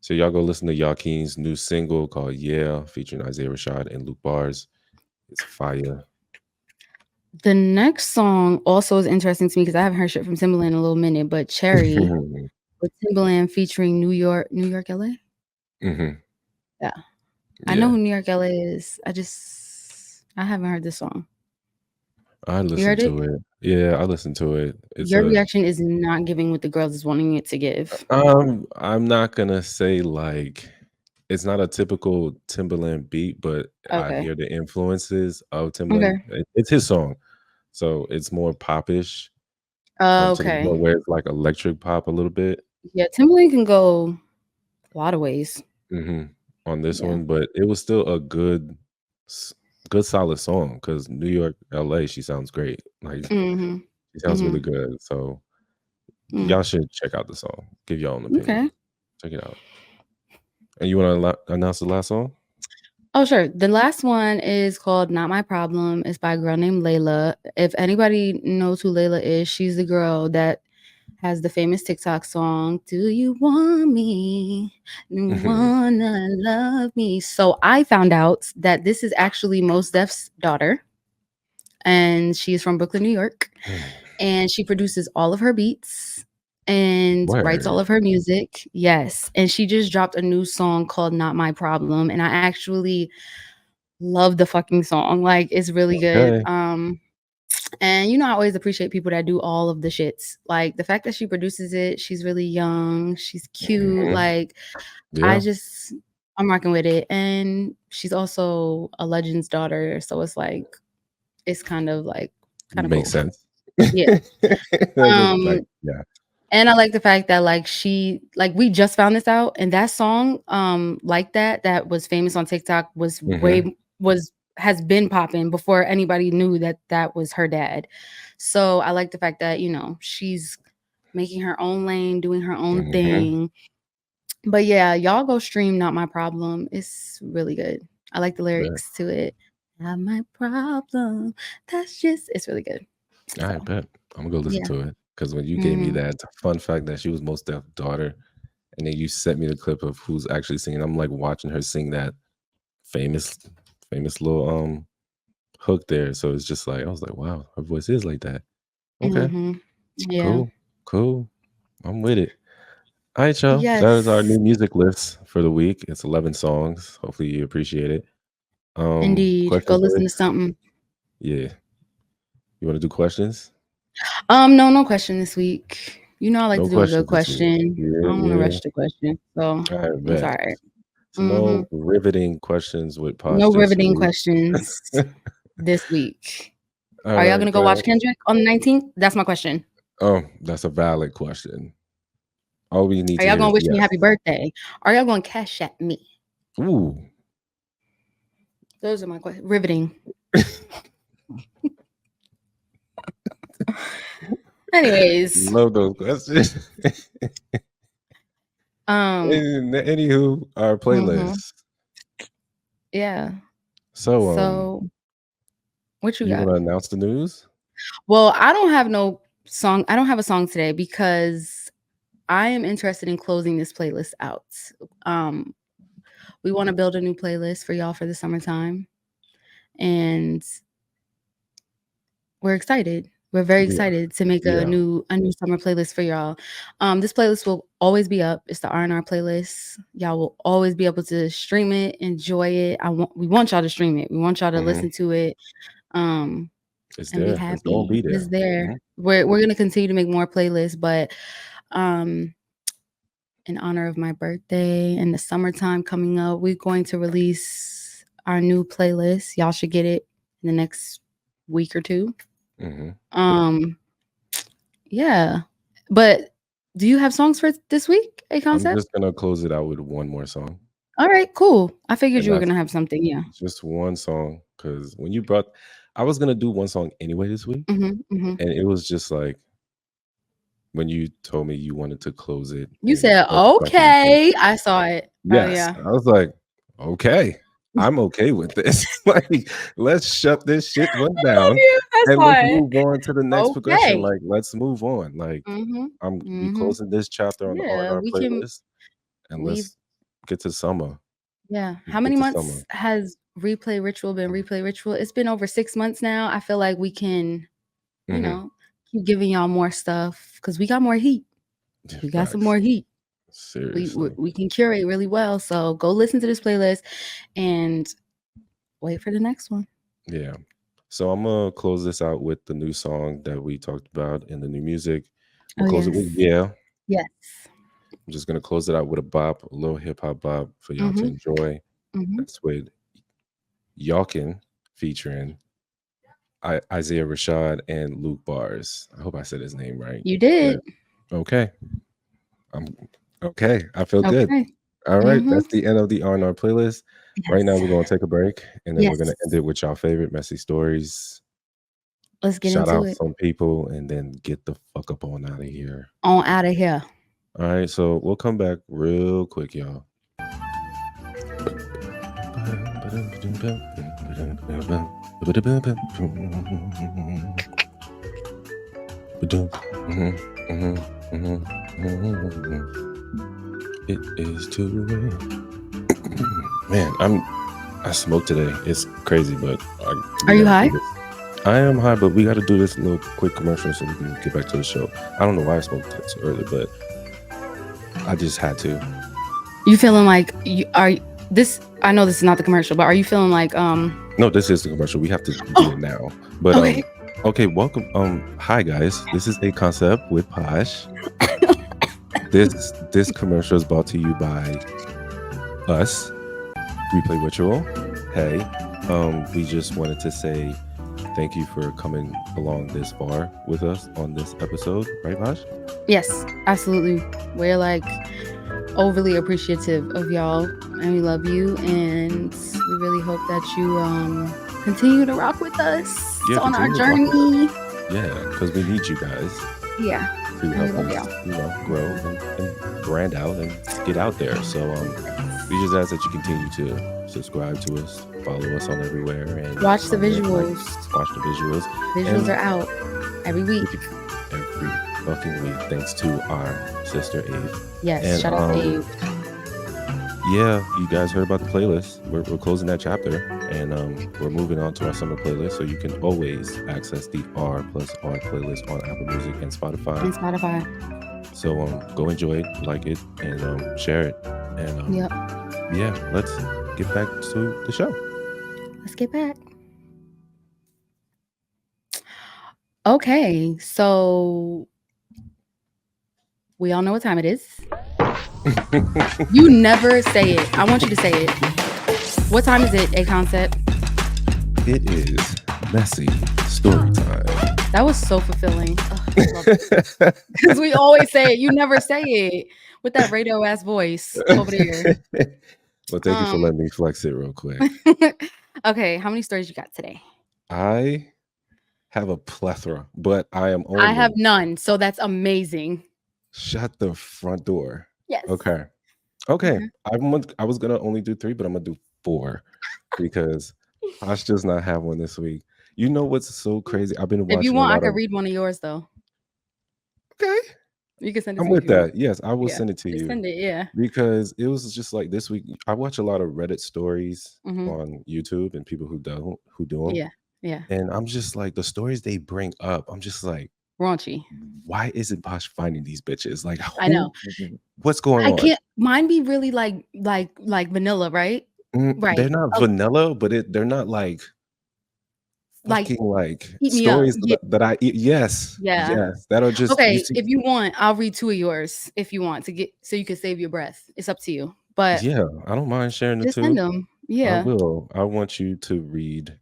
So y'all go listen to Yakin's new single called "Yeah," featuring Isaiah Rashad and Luke Bars. It's fire. The next song also is interesting to me because I haven't heard shit from Timbaland in a little minute, but Cherry with Timbaland featuring New York, LA? Mhm. Yeah. I know Yeah, who New York, LA is. I haven't heard this song. I You listened heard it? to it. Yeah, I listened to it. It's Your a reaction is not giving what the girls is wanting it to give. I'm not gonna say like it's not a typical Timbaland beat, but I Okay. hear the influences of Timbaland. Okay. It's his song, so it's more popish, to the Okay. point where it's like electric pop a little bit. Yeah, Timberlake can go a lot of ways. Mhm. On this Yeah. one, but it was still a s good solid song because New York, LA, she sounds great. Like, Mhm. she sounds really Mhm. good, so Mm. y'all should check out the song. Give your own opinion. Okay. Check it out. And you wanna announce the last song? Oh, sure. The last one is called Not My Problem. It's by a girl named Layla. If anybody knows who Layla is, she's the girl that has the famous TikTok song, Do You Want Me? You Mhm. Wanna Love Me? So I found out that this is actually Mos Def's daughter, and she's from Brooklyn, New York. And she produces all of her beats and writes all Word. of her music. Yes. And she just dropped a new song called Not My Problem. And I actually love the fucking song. Like, it's really good. Okay. And I always appreciate people that do all of the shits. Like the fact that she produces it, she's really young, she's cute. Mhm. Like, I Yeah. just I'm rocking with it. And she's also a legend's daughter. So it's like it's kind of Makes cool. sense. Yeah. That's just Um like yeah. And I like the fact that, like, we just found this out, and that song, like that was famous on TikTok was Mhm. was has been popping before anybody knew that that was her dad. So, I like the fact that, she's making her own lane, doing her own Mhm. thing. But yeah, y'all go stream Not My Problem. It's really good. I like the Bet. lyrics to it. Not my problem. That's just it's really good. I So, bet. Imma go listen yeah. to it because when you gave me Mhm. that fun fact that she was Mos Def's daughter, and then you sent me the clip of who's actually singing, I'm, like, watching her sing that famous famous little, hook there, so it's just like I was like, "Wow, her voice is like that." Okay, Mhm. Yeah. cool, cool. I'm with it. Alright, y'all. That is our Yes. new music list for the week. It's 11 songs. Hopefully, you appreciate it. Indeed. Go Questions listen ready? to something. Yeah. You wanna do questions? No, no question this week. I like No to do a good questions this week. question. I Yeah, don't wanna yeah. rush the question, so I it's bet. alright. So no Mhm. riveting questions with No posture riveting salute. questions this week. Are y'all Alright, gonna go go watch ahead. Kendrick on the 19th? That's my question. Oh, that's a valid question. All we need Are to y'all hear gonna is wish me yes. happy birthday? Are y'all gonna cash at me? Ooh. Those are my riveting. Anyways, Love those questions. um, And anywho, our mhm, playlist. yeah. So, So, what you you got? wanna announce the news? Well, I don't have a song today because I am interested in closing this playlist out. Um, we wanna build a new playlist for y'all for the summertime, and we're excited. We're very Yeah, excited to make a yeah. new summer playlist for y'all. This playlist will always be up. It's the R+R playlist. Y'all will always be able to stream it, enjoy it. We want y'all to stream it. We want y'all to Mhm. listen to it, um, It's and be there. It's gonna happy. be It's there. there. Mhm, We're gonna continue to make more playlists, but, um in honor of my birthday and the summertime coming up, we're going to release our new playlist. Y'all should get it in the next week or two. mhm. Um, yeah. But do you have songs for this week, A I'm Concept? just gonna close it out with one more song, All right, cool. I figured and you were that's gonna have something. Yeah. just one song. Because when you brought I was gonna do one song anyway this week, Mhm, mhm. and it was just like when you told me you wanted to close it You and said, talk about the weekend. "Okay." I saw it. Oh, Yes, yeah. I was like, "Okay, I'm okay with this." Like, let's shut this shit one I love down, you. I and saw let's it. move on to the next progression, Okay. like, let's move on, like, Mhm, we mhm. closing this chapter on the Yeah, R&R we can playlist, and we've let's get to summer. Yeah. Let's How many get to summer. months has Replay Ritual been Replay Ritual? It's been over 6 months now. I feel like we can, you Mhm. know, keep giving y'all more stuff because we got more heat. We got some Facts. more heat. Seriously. We can curate really well. So go listen to this playlist and wait for the next one. Yeah. So I'm gonna close this out with the new song that we talked about and the new music. I'm Oh gonna close it with yes. Yeah. Yes. I'm just gonna close it out with a bop, a little hip hop bop for y'all to Mm-hmm. enjoy. Mm-hmm. That's with Yawkin featuring Isaiah Rashad and Luke Bars. I hope I said his name right. You But did. okay, I'm okay. I feel good. Okay. All right, Mm-hmm. that's the end of the R&R playlist. Right now, Yes. we're gonna take a break, and then we're gonna end Yes. it with y'all favorite messy stories. Let's get Shout into out it. some people, and then get the fuck up on out of here. On out of here. All right, so we'll come back real quick, y'all. It is too late. Man, I smoked today. It's crazy, but Are you high? I am high, but we got to do this little quick commercial so we can get back to the show. I don't know why I smoked it so early, but I just had to. You feeling like you are this? I know this is not the commercial, but are you feeling like No, this is the commercial. We have to do it now. But okay. Okay, welcome. Hi guys. This is A Concept with Posh. This commercial is brought to you by us, Replay Ritual. Hey, we just wanted to say thank you for coming along this far with us on this episode, right, Posh? Yes, absolutely. We're like overly appreciative of y'all, and we love you, and we really hope that you continue to rock with us on our journey. Yeah, because we need you guys. Yeah, to help us, grow and brand out and get out there. So we just ask that you continue to subscribe to us, follow us on everywhere, and watch the visuals. Watch the visuals. Visuals are out every week. Every fucking week, thanks to our sister Ave. Yes, and, shout out to Ave. Yeah, you guys heard about the playlist. We're closing that chapter, and we're moving on to our summer playlist. So you can always access the R+R playlist on Apple Music and Spotify. So go enjoy it, like it, and share it. And yeah, let's get back to the show. Let's get back. Okay, so we all know what time it is. You never say it. I want you to say it. What time is it, A Concept? It is messy story time. That was so fulfilling. Because we always say it. You never say it with that radio ass voice over there. Well, thank you for letting me flex it real quick. Okay, how many stories you got today? I have a plethora, but I have none, so that's amazing. Shut the front door. Yes. Okay. I was gonna only do 3, but I'm gonna do 4 because Posh does not have one this week. You know what's so crazy? I've been watching. If you want, I can read one of yours though. Okay. You can send it. I'm with that. Yes, I will send it to you. Send it, yeah. Because it was just like this week. I watch a lot of Reddit stories on YouTube and people who do them. Yeah. And I'm just like the stories they bring up. I'm just like raunchy. Why isn't Posh finding these bitches? Like, I know. What's going on? I can't. Mine be really like vanilla, right? Right. They're not vanilla, but they're not like stories that I eat. Yes. That are just okay. If you want, I'll read 2 of yours if you want so you can save your breath. It's up to you. But yeah, I don't mind sharing the 2. Send them. Yeah, I will. I want you to read.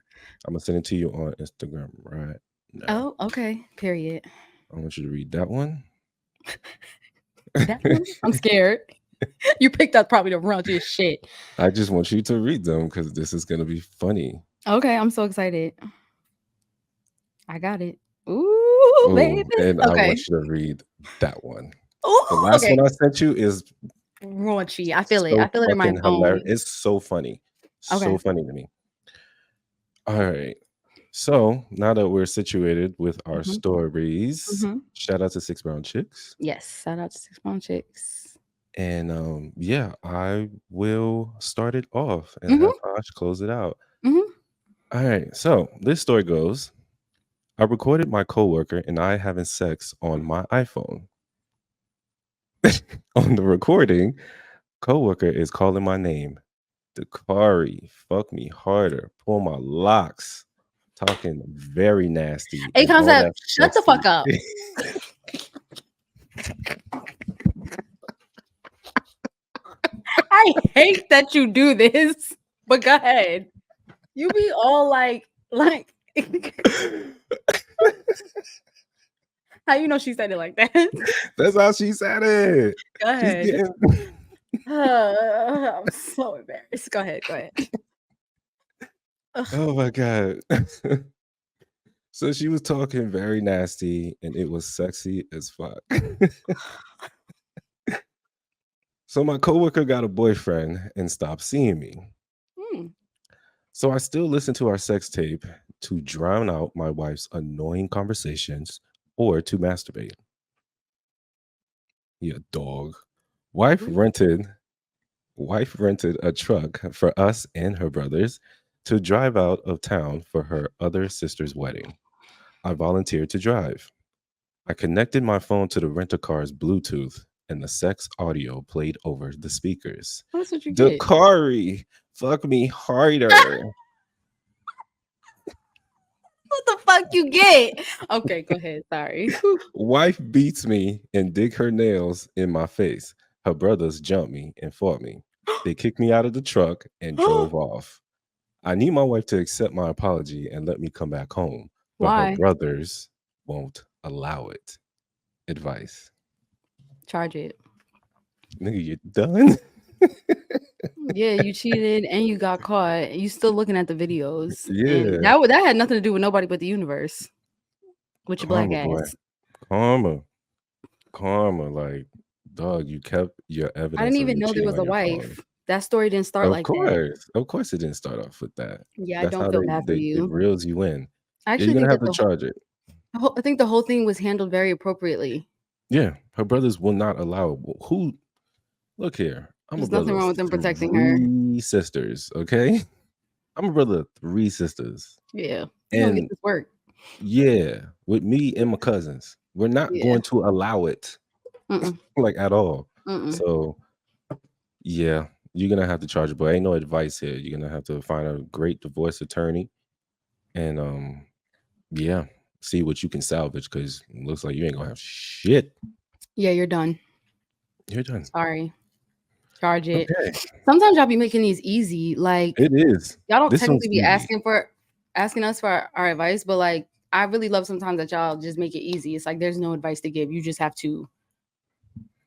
I'm gonna send it to you on Instagram right now. Oh, okay. Period. I want you to read that one. That one? I'm scared. You picked up probably the raunchiest shit. I just want you to read them because this is gonna be funny. Okay, I'm so excited. I got it. Ooh, baby. And I want you to read that one. Ooh, the last one I sent you is raunchy. I feel it. I feel it in my bones. It's so funny. So funny to me. All right. So now that we're situated with our stories, shout out to 6 Brown Chicks. Yes, shout out to 6 Brown Chicks. And yeah, I will start it off and have Posh close it out. All right. So this story goes, I recorded my coworker and I having sex on my iPhone. On the recording, coworker is calling my name. Dakari, fuck me harder, pull my locks. talking very nasty A and all that concept, shut the sexy. fuck up. I hate that you do this, but go ahead. You be all like how you know she said it like that? That's how she said it. Go She's ahead. getting I'm so embarrassed. Go ahead. Go ahead. Ugh. oh my God. So she was talking very nasty and it was sexy as fuck. So my coworker got a boyfriend and stopped seeing me. Hmm. So I still listen to our sex tape to drown out my wife's annoying conversations or to masturbate. Yeah, dog. Wife Mhm. rented wife rented a truck for us and her brothers to drive out of town for her other sister's wedding. I volunteered to drive. I connected my phone to the rental car's Bluetooth and the sex audio played over the speakers. That's what you get. Dakari, fuck me harder. What the fuck you get? Okay, go ahead. Sorry. Wife beats me and dig her nails in my face. Her brothers jumped me and fought me. They kicked me out of the truck and drove off. I need my wife to accept my apology and let me come back home, but her Why? brothers won't allow it. Advice. Charge it. Nigga, you done? Yeah, you cheated and you got caught. You still looking at the videos, and Yeah. that had nothing to do with nobody but the universe. With your black Karma, boy. ass. Karma. Karma. Like, dog, you kept your I evidence didn't of even me know there cheating was on a your phone. wife. That story didn't start Of like that. course. Of course it didn't start off with that. Yeah, I That's don't how feel they bad for they it you. reels you in. I Yeah, actually you're gonna think have that to charge it. I think the whole thing was handled very appropriately. Yeah, her brothers will not allow it. Who look here. I'm a There's brother nothing of wrong with them protecting her. 3 sisters, okay? I'm a brother of 3 sisters. Yeah, you gonna get And this work. yeah, with me and my cousins, we're not Yeah. going to allow it Mm-mm. like at all. Mm-mm. So yeah, you're gonna have to charge it, but ain't no advice here. You're gonna have to find a great divorce attorney and yeah, see what you can salvage because it looks like you ain't gonna have shit. Yeah, you're done. You're done. Sorry. Charge it. Okay. Sometimes y'all be making these easy. Like It is. y'all don't This one's technically be easy. asking us for our advice, but like I really love sometimes that y'all just make it easy. It's like there's no advice to give. You just have to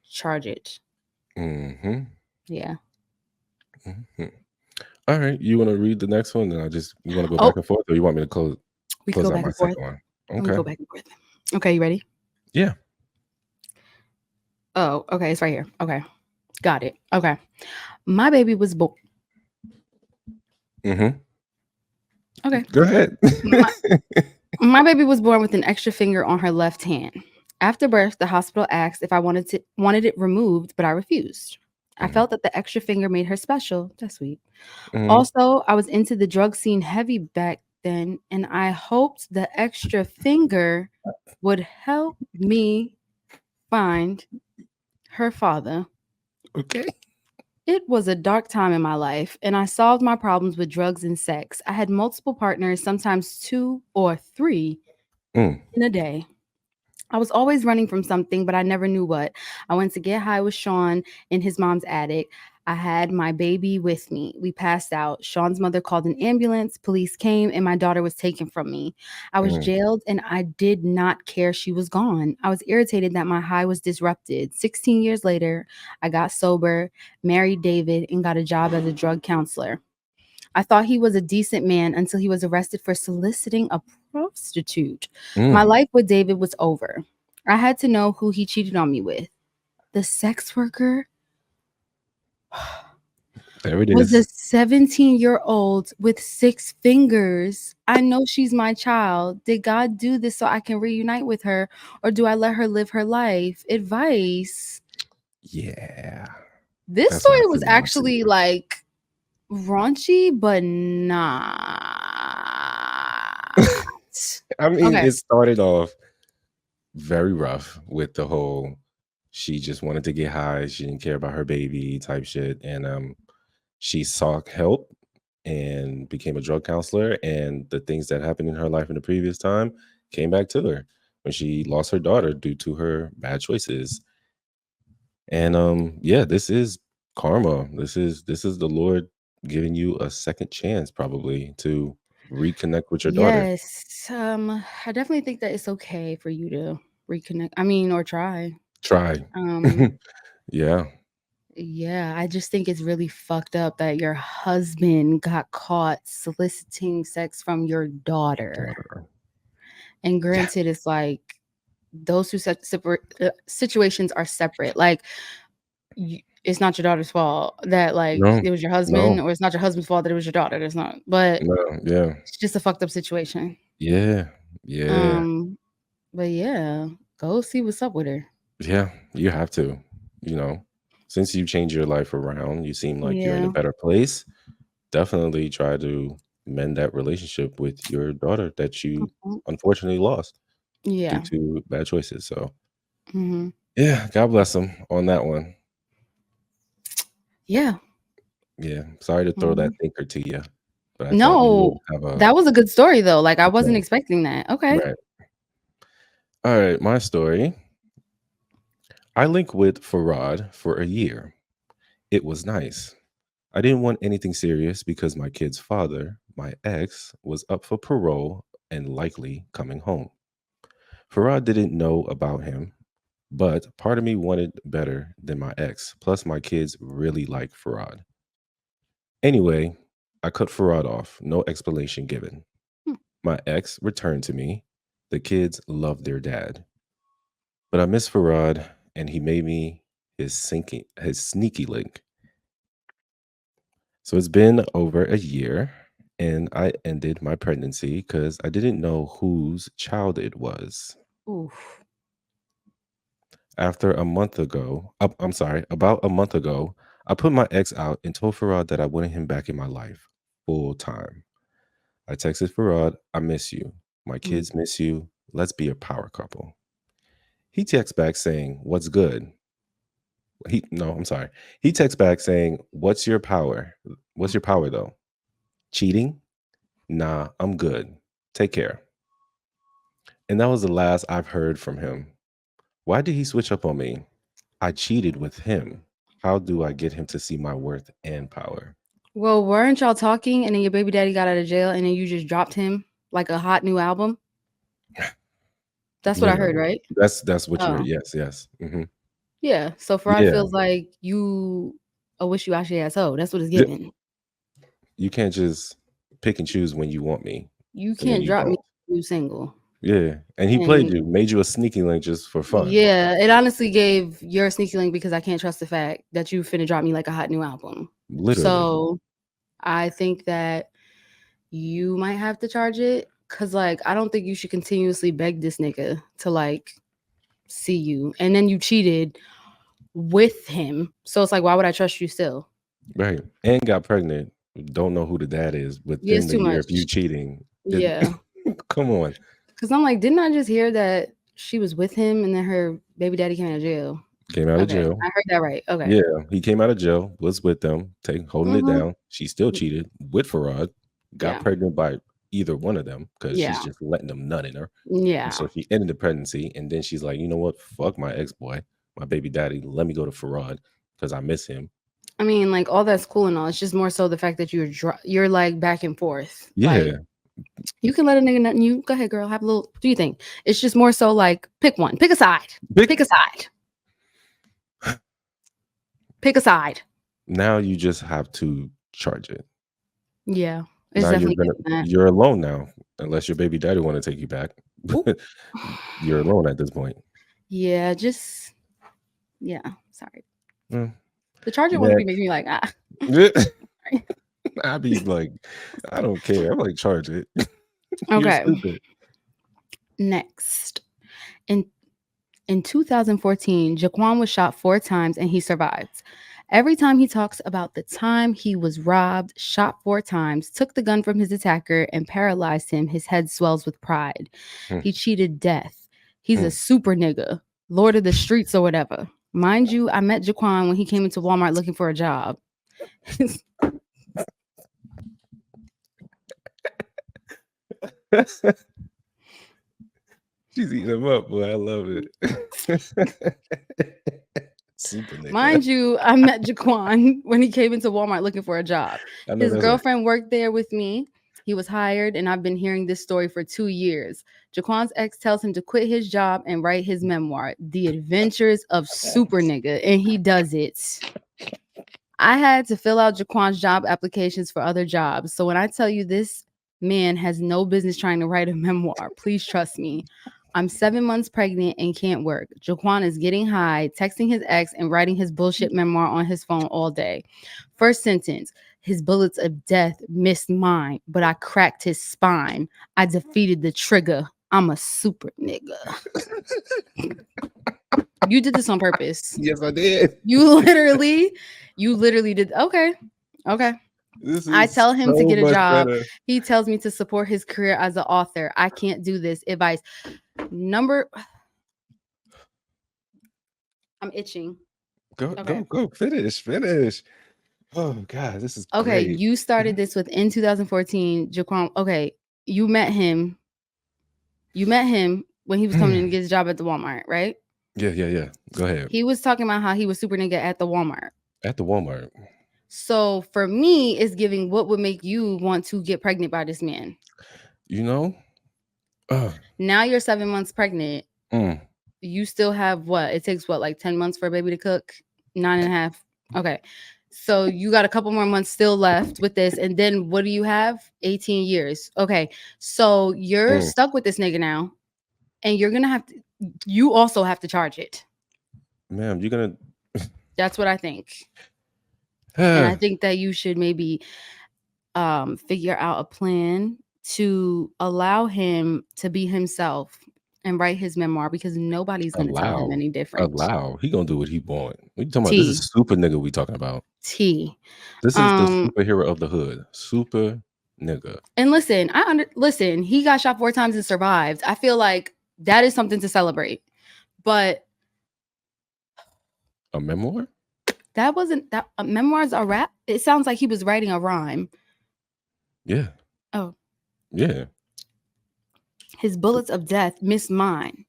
charge it. Mm-hmm. Yeah. Mm-hmm. All right. You want to read the next one? Then you want to go Oh, back and forth, or you want me to we can close go out back my and forth. second one? Let me Okay. go back and forth. Okay, you ready? Yeah. Oh, okay, it's right here. Okay. Got it. Okay. My baby was born. Mm-hmm. Okay. Go ahead. My baby was born with an extra finger on her left hand. After birth, the hospital asked if I wanted it removed, but I refused. I Mhm, felt that the extra finger made her special. That's sweet. mhm. Also, I was into the drug scene heavy back then, and I hoped the extra finger would help me find her father. Okay. It was a dark time in my life, and I solved my problems with drugs and sex. I had multiple partners, sometimes 2 or 3 Mm, in a day. I was always running from something, but I never knew what. I went to get high with Sean in his mom's attic. I had my baby with me. We passed out. Sean's mother called an ambulance. Police came, and my daughter was taken from me. I was mm, jailed, and I did not care she was gone. I was irritated that my high was disrupted. 16 years later, I got sober, married David, and got a job as a drug counselor. I thought he was a decent man until he was arrested for soliciting a prostitute. My mm. life with David was over. I had to know who he cheated on me with. The sex worker There it was a is. 17-year-old with 6 fingers. I know she's my child. Did God do this so I can reunite with her, or do I let her live her life? Advice. Yeah. This That's story not was too raunchy. actually like raunchy, but not. I mean, Okay. it started off very rough with the whole she just wanted to get high, she didn't care about her baby type shit, and she sought help and became a drug counselor. And the things that happened in her life in the previous time came back to her when she lost her daughter due to her bad choices. And yeah, this is karma. This is the Lord giving you a second chance probably to reconnect with your daughter. Yes. I definitely think that it's okay for you to reconnect. I mean, or try. Try. Um, Yeah, yeah, I just think it's really fucked up that your husband got caught soliciting sex from your daughter. daughter. And Yeah. granted, it's like those two separate situations are separate. Like, it's not your daughter's fault that like No. it was your No. husband, or it's not your husband's fault that it was your daughter. That's not. But No. Yeah. it's just a fucked up situation. Yeah. Yeah. Um, but yeah, go see what's up with her. Yeah. You have to, you know, since you changed your life around, you seem like you're in a Yeah. better place. Definitely try to mend that relationship with your daughter that you Mhm. unfortunately lost due Yeah. to bad choices. So, Hmm. yeah, God bless them on that one. Yeah. Yeah, sorry to throw that Mhm. thinker to you, but I thought you would No, have that was a good story though. Like I a wasn't thing. expecting that. Okay. Right. All right, my story. I linked with Farad for a year. It was nice. I didn't want anything serious because my kid's father, my ex, was up for parole and likely coming home. Farad didn't know about him, but part of me wanted better than my ex. Plus, my kids really like Farad. Anyway, I cut Farad off, no explanation given. Hmm. My ex returned to me. The kids love their dad. But I miss Farad, and he made me his sneaky link. So it's been over a year, and I ended my pregnancy because I didn't know whose child it was. Oof. After a month ago, I'm sorry, about a month ago, I put my ex out and told Farad that I wanted him back in my life full time. I texted Farad, I miss you. My Mm. kids miss you. Let's be a power couple. He texts back saying, "What's good?" He no, I'm sorry. He texts back saying, "What's your power? What's your power though? Cheating? Nah, I'm good. Take care." And that was the last I've heard from him. Why did he switch up on me? I cheated with him. How do I get him to see my worth and power? Well, weren't y'all talking and then your baby daddy got out of jail and then you just dropped him like a hot new album? That's what I heard, Literally. right? That's what you're Oh, yes, yes. yeah. So Farad Yeah. feels like you a wish you actually asshole. That's what it's Y- giving. You can't just pick and choose when you want me You and then can't you drop me don't. new single. Yeah. And he played And you, made you a sneaky link just for fun. yeah, it honestly gave your sneaky link because I can't trust the fact that you finna drop me like a hot new album. Literally. So I think that you might have to charge it because, like, I don't think you should continuously beg this nigga to like see you, and then you cheated with him. So it's like, why would I trust you still? Right. And got pregnant. Don't know who the dad is Yeah, within it's the too year much. of you cheating. It, Yeah, come on. because I'm like, didn't I just hear that she was with him and then her baby daddy came out of jail? Came out of Okay, jail. I heard that right. Okay. Yeah, he came out of jail, was with them, holding it Mm-hmm. down. She still cheated with Farad, got Yeah. pregnant by either one of them because she's Yeah. just letting them nut in her. And Yeah. so she ended the pregnancy. And then she's like, you know what? Fuck my ex boy, my baby daddy. Let me go to Farad because I miss him. I mean, like all that's cool and all. It's just more so the fact that you're like back and forth. Like Yeah. you can let a nigga nut in you. Go ahead, girl. Have a little. Do you think? It's just more so like pick one. Pick a side. Big Pick a side. Pick a side. now you just have to charge it. Yeah, it's Now definitely getting that. you're alone now, unless your baby daddy want to take you back. Ooh. You're alone at this point. Yeah, just yeah. Sorry. Mm, The charger one be next. making me like ah. I'd be like, I don't care. I'm like, charge it. You're Okay. stupid. Next, in in 2014, Jaquan was shot 4 times and he survived. Every time he talks about the time he was robbed, shot 4 times, took the gun from his attacker, and paralyzed him, his head swells with pride. Hmm, He cheated death. He's a hmm. super nigga, lord of the streets or whatever. Mind you, I met Jaquan when he came into Walmart looking for a job. She's eating him up, boy. I love it. Super nigga. Mind you, I met Jaquan when he came into Walmart looking for a job. I know His that's right. girlfriend worked there with me. He was hired, and I've been hearing this story for 2 years. Jaquan's ex tells him to quit his job and write his memoir, The Adventures of Super Nigga, and he does it. I had to fill out Jaquan's job applications for other jobs. So when I tell you this man has no business trying to write a memoir, please trust me. I'm 7 months pregnant and can't work. Jaquan is getting high, texting his ex, and writing his bullshit memoir on his phone all day. First sentence: his bullets of death missed mine, but I cracked his spine. I defeated the trigger. I'm a super nigga. You did this on purpose. Yes, I did. You literally did. Okay. I tell him to get a job. Better. He tells me to support his career as an author. I can't do this. Advice. I'm itching. Go, Okay. go. Finish. Oh God, this is Okay. great. You started this in 2014. Jaquan. Okay. You met him when he was coming in to get his job at the Walmart, right? Yeah. Go ahead. He was talking about how he was super nigga at the Walmart. At the Walmart. So for me, it's giving what would make you want to get pregnant by this man. You know? Now you're 7 months pregnant. You still have what? It takes what, like 10 months for a baby to cook? 9.5. Okay. So you got a couple more months still left with this. And then what do you have? 18 years. Okay. So you're stuck with this nigga now. And you're going to have to, you also have to charge it. Ma'am, you're going to. That's what I think. And I think that you should maybe figure out a plan to allow him to be himself and write his memoir, because nobody's going to tell him any different. He going to do what he want. What you talking about? This is super nigga we talking about. This is the superhero of the hood. Super nigga. And listen, he got shot 4 times and survived. I feel like that is something to celebrate. But a memoir? That wasn't that memoir's a rap. It sounds like he was writing a rhyme. Yeah. Oh. Yeah. His bullets of death missed mine.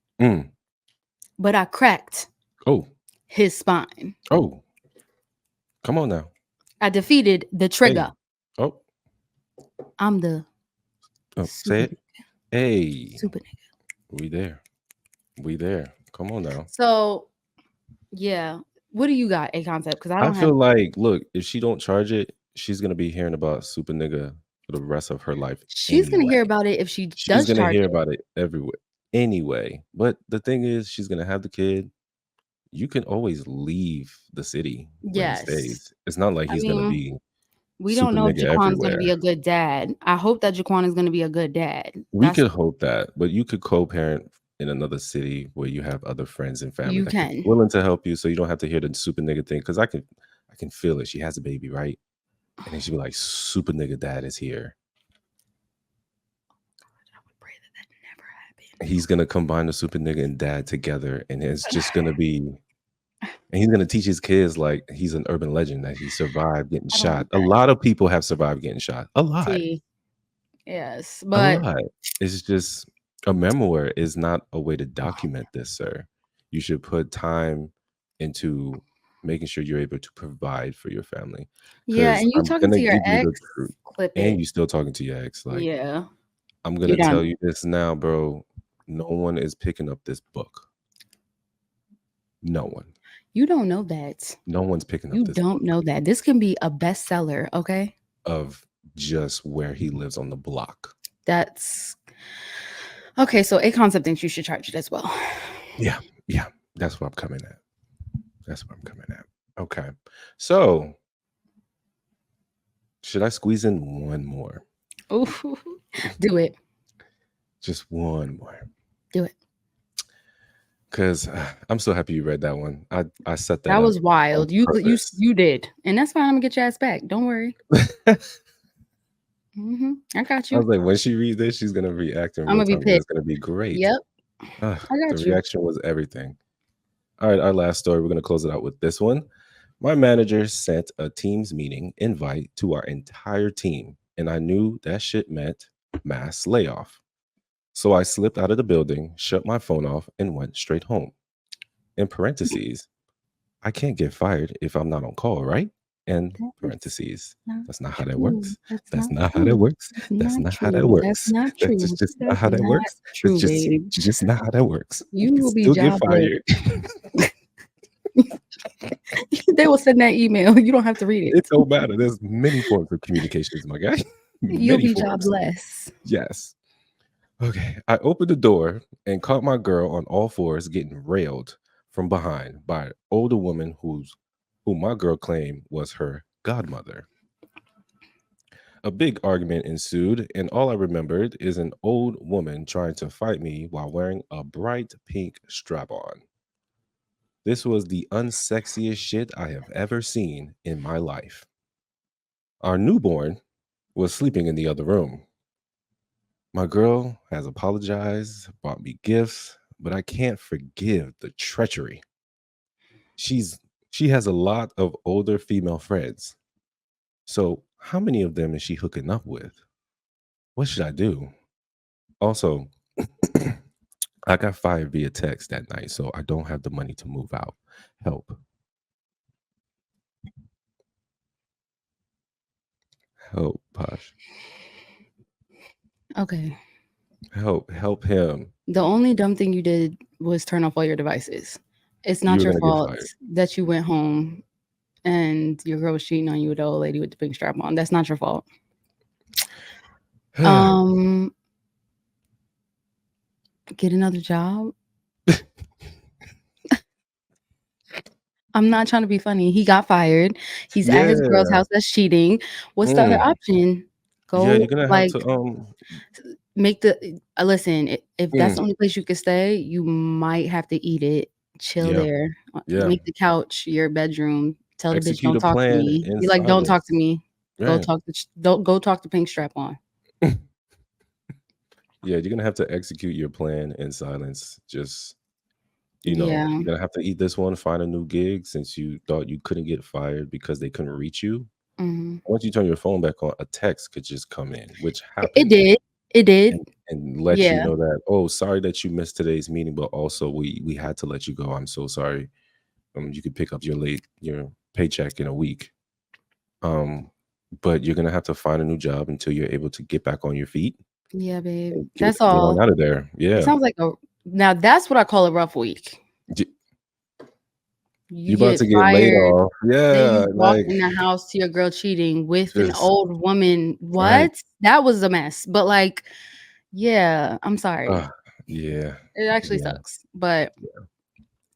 But I cracked his spine. Oh. Come on now. I defeated the trigger. Hey. Oh. I'm the say it. Hey. Super nigga. We there. Come on now. So yeah. What do you got, A Concept? Because I feel like, look, if she don't charge it, she's gonna be hearing about super nigga for the rest of her life. She's gonna hear about it if she's gonna hear about it everywhere anyway. But the thing is, she's gonna have the kid. You can always leave the city. Yes, when he stays. It's not like he's gonna be. We don't know if Jaquan's gonna be a good dad. I hope that Jaquan is gonna be a good dad. We could hope that, but you could co-parent in another city where you have other friends and family that can be willing to help you, so you don't have to hear the super nigga thing. Because I can feel it. She has a baby, right? And then she'd be like, super nigga dad is here. I would pray that never happened. He's gonna combine the super nigga and dad together, and it's just gonna be, and he's gonna teach his kids like he's an urban legend, that he survived getting shot. A lot of people have survived getting shot. A lot. Yes, but a lot. It's just, a memoir is not a way to document this, sir. You should put time into making sure you're able to provide for your family. Yeah, and you talking to your ex, and you still talking to your ex. Like, yeah, I'm gonna tell you this now, bro. No one is picking up this book. No one. You don't know that. No one's picking up this book. You don't know that. This can be a bestseller, okay? Of just where he lives on the block. That's okay. So A Concept thinks you should charge it as well. Yeah. That's what I'm coming at. Okay. So should I squeeze in one more? Ooh, do it. Just one more. Do it. Because I'm so happy you read that one. I set that. That was wild. You did, and that's fine. I'm gonna get your ass back. Don't worry. I got you. I was like, when she reads this, she's gonna react. I'm gonna be pissed. It's gonna be great. Yep. I got the reaction was everything. All right, our last story. We're gonna close it out with this one. My manager sent a Teams meeting invite to our entire team, and I knew that shit meant mass layoff. So I slipped out of the building, shut my phone off, and went straight home. In parentheses, I can't get fired if I'm not on call, right? And That's parentheses. not That's not how that true. works. That's That's not not how that true. works. That's That's not not how that true. That's works. not That's true. just not That's how that not works. That's true, babe. just not how that works. You You can will be still get jobless. fired. They will send that email. You don't have to read It it. don't matter. There's many forms of communications, my guy. You'll Many be forms. jobless. Yes. Okay. I opened the door and caught my girl on all fours getting railed from behind by an older woman who my girl claimed was her godmother. A big argument ensued, and all I remembered is an old woman trying to fight me while wearing a bright pink strap on. This was the unsexiest shit I have ever seen in my life. Our newborn was sleeping in the other room. My girl has apologized, bought me gifts, but I can't forgive the treachery. She's she has a lot of older female friends. So, how many of them is she hooking up with? What should I do? Also, I got fired via text that night, so I don't have the money to move out. Help. Help, Posh. Okay. Help him. The only dumb thing you did was turn off all your devices. It's You not were your gonna get fault fired. that you went home and your girl was cheating on you with the old lady with the pink strap on. That's not your fault. Um, get another job. I'm not trying to be funny. He got fired. He's at his girl's Yeah. house that's cheating. What's the other Mm. option? Yeah, Go you're gonna have like to make the listen. If that's mm, the only place you could stay, you might have to eat it. Chill yeah, there. yeah. Make the couch your bedroom. Tell the bitch Execute don't a talk to plan me. in Be like, don't talk to silence. me. Go Right. talk to don't go talk to Pink Strap on. Yeah, you're gonna have to execute your plan in silence. Just Yeah. you're gonna have to eat this one, find a new gig since you thought you couldn't get fired because they couldn't reach you. Mhm. Once you turn your phone back on, a text could just come in, which It happened, did. It did. and let you Yeah. know that, oh, sorry that you missed today's meeting, but also we had to let you go. I'm so sorry. You could pick up your paycheck in a week. Um, but you're gonna have to find a new job until you're able to get back on your feet Yeah, babe. and That's get on all. out of there. It Yeah. sounds like a now that's what I call a rough week. Y- You You about get to get laid fired. off. Then Yeah, you walk like in the house to your girl cheating with an just old woman. right. What? That was a mess. But like, yeah, I'm sorry. Uh, yeah. It actually Yeah. sucks. But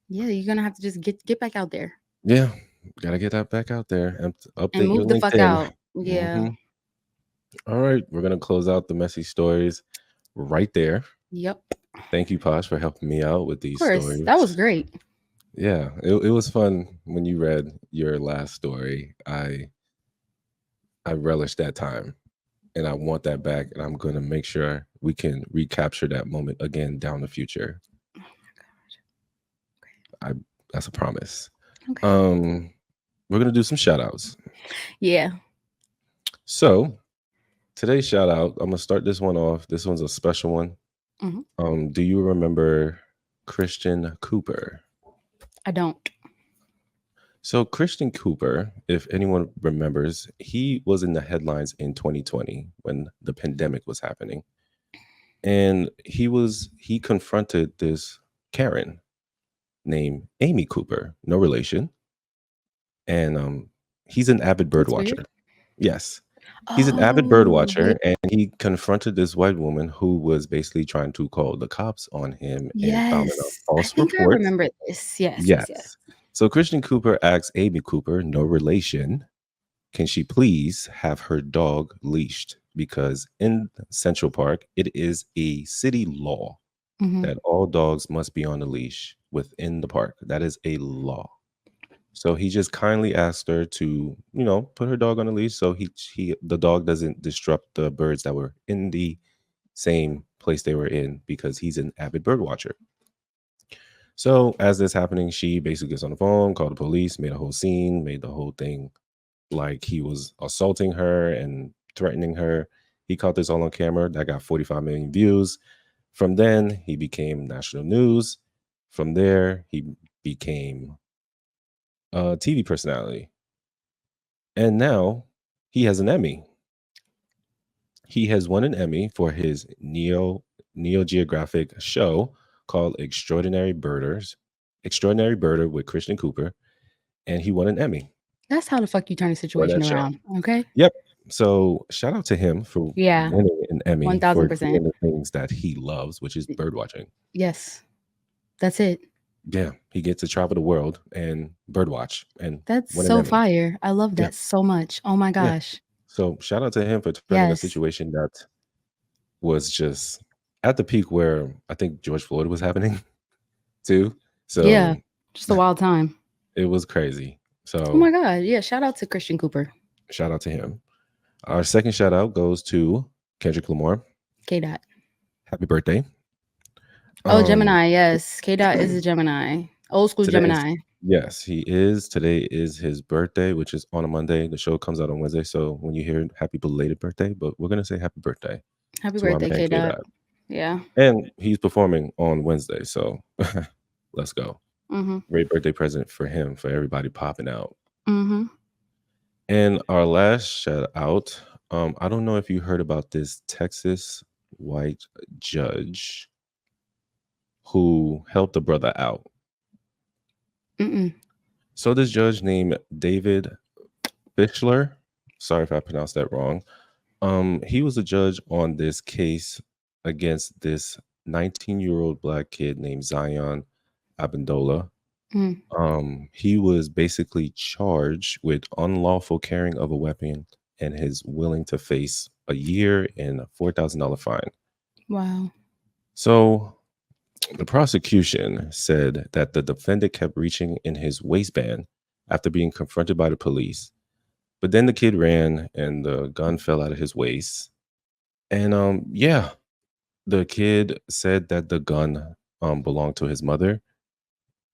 yeah, you're gonna have to just get back out there Yeah. Gotta get that back out there and and update your move the fuck LinkedIn. out. Yeah. hmm All right. We're gonna close out the messy stories right there. Yep. Thank you, Posh, for helping me out with Of these course. That was stories. great. Yeah, it was fun when you read your last story. I relished that time and I want that back and I'm gonna make sure we can recapture that moment again down the future. Oh my I That's a promise. god. Okay. Um we're gonna do some shout outs. Yeah. So today's shout out, I'm gonna start this one off. This one's a special one. Mhm. Do you remember Christian Cooper? I don't. So Christian Cooper, if anyone remembers, he was in the headlines in 2020 when the pandemic was happening. And he confronted this Karen named Amy Cooper, no relation. And he's an avid bird That's weird. watcher. Yes. He's an avid bird Oh, yeah. watcher and he confronted this white woman who was basically trying to call the cops on him and found a Yes. I false think I report. remember this. Yes, yes, yes. Yes. So Christian Cooper asked Amy Cooper, no relation, can she please have her dog leashed? Because in Central Park, it is a city law Mhm. that all dogs must be on a leash within the park. That is a law. So he just kindly asked her to, put her dog on a leash so the dog doesn't disrupt the birds that were in the same place they were in because he's an avid bird watcher. So as this happening, she basically gets on the phone, called the police, made a whole scene, made the whole thing like he was assaulting her and threatening her. He caught this all on camera. That got 45 million views. From then, he became national news. From there, he became a TV personality. And now he has an Emmy. He has won an Emmy for his Neo Geographic show called Extraordinary Birder with Christian Cooper, and he won an Emmy That's how the fuck you turn a for situation that show. around. Okay. Yep. So shout out to him for Yeah. winning an Emmy for 1000%. doing the things that he loves, which is bird watching. Yes. That's it. Yeah, he gets to travel the world and bird watch and That's win an so Emmy. fire. I love Yeah, that so much. Oh my yeah. gosh. So shout out to him for turning a Yes. situation that was just at the peak where I think George Floyd was happening too. Yeah. So Just a wild time. it was crazy. Oh my So god. Yeah. Shout out to Christian Cooper. shout out to him. Our second shout out goes to Kendrick Lamar. K Dot. Happy birthday. Oh, Um Gemini. Yes. K Dot is a Gemini. Old school today is Gemini. yes, he is. Today is his birthday, which is on a Monday. The show comes out on Wednesday. So when you hear happy belated birthday, but we're gonna say happy birthday Happy to our birthday, man K K Dot. Dot. Yeah. And he's performing on Wednesday. So let's go. Mm-hmm. Great birthday present for him, for everybody popping out. Mm-hmm. And our last shout out, I don't know if you heard about this Texas white judge who helped a brother out. Mm-mm. So this judge named David Fischler, sorry if I pronounced that wrong. He was a judge on this case against this 19-year-old black kid named Zion Abindola. Mm. He was basically charged with unlawful carrying of a weapon and is willing to face a year and a $4,000 fine. Wow. So the prosecution said that the defendant kept reaching in his waistband after being confronted by the police. But then the kid ran and the gun fell out of his waist. And yeah, the kid said that the gun belonged to his mother.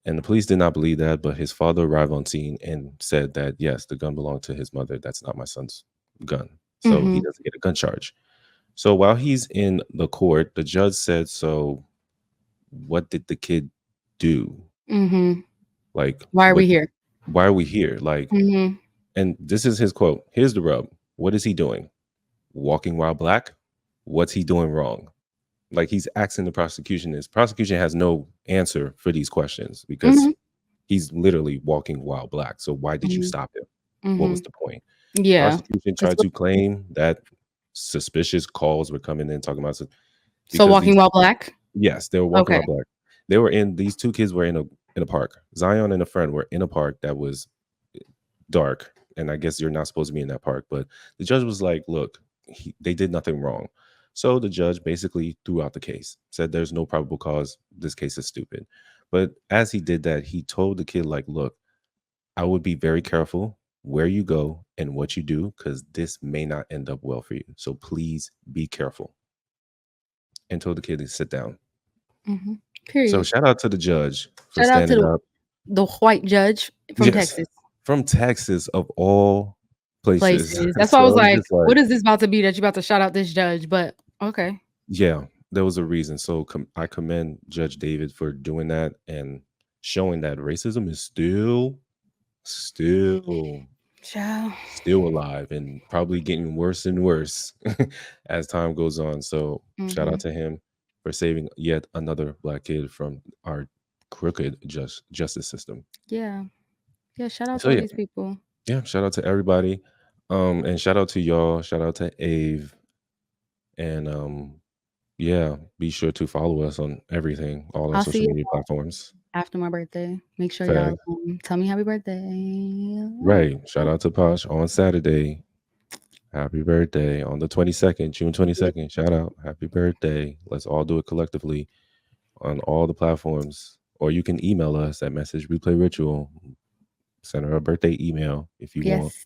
And the police did not believe that, but his father arrived on scene and said that, yes, the gun belonged to his mother. That's not my son's gun. So he Mm-hmm. doesn't get a gun charge. So while he's in the court, the judge said, so what did the kid do? Mm-hmm. Like, Why are we here? why are we here? Like, Mm-hmm. and this is his quote. Here's the rub. What is he doing? Walking while black? What's he doing wrong? Like he's asking the prosecution this. Prosecution has no answer for these questions because Mm-hmm. he's literally walking while black. So why did you Mm-hmm. stop him? What Mm-hmm. was the point? Yeah. Prosecution That's tried to claim that suspicious calls were coming in talking about so because walking these while black. yes, they were walking Okay. while black. They were in these two kids were in a park. Zion and a friend were in a park that was dark, and I guess you're not supposed to be in that park. But the judge was like, "Look, they did nothing wrong." So the judge basically threw out the case, said there's no probable cause. This case is stupid. But as he did that, he told the kid, like, "Look, I would be very careful where you go and what you do because this may not end up well for you. So please be careful." And told the kid to sit down. Mm-hmm. So Period. shout out to the judge for Shout out to standing up. the white judge from Yes, Texas. from Texas of all places. Places. That's why I was So it's like, just like, what is this about to be that you about to shout out this judge? But okay. yeah, there was a reason. So I commend Judge David for doing that and showing that racism is still Child. alive and probably getting worse and worse as time goes on. So shout Mm-hmm. out to him for saving yet another black kid from our crooked justice system. Yeah. Yeah. Shout out So to all yeah, these people. yeah, shout out to everybody. And shout out to y'all, shout out to Ave. And yeah, be sure to follow us on everything, all our I'll social see you media platforms. after my birthday. Make sure Fact. y'all tell me happy birthday. Right. Shout out to Posh on Saturday. Happy birthday on the 22nd, June 22nd. Shout out. Happy birthday. Let's all do it collectively on all the platforms. Or you can email us at message replay ritual. Send her a birthday email if you want. Yes.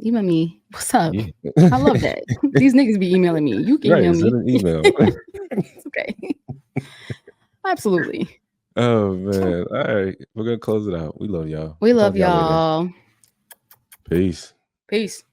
Email me. What's up? Yeah. I love that. These niggas be emailing me. You can Right. email Send me. an email. It's okay. Absolutely. Oh, man. All right. We're going to close it out. We love y'all. We We'll talk love to y'all later. y'all. Peace. Peace.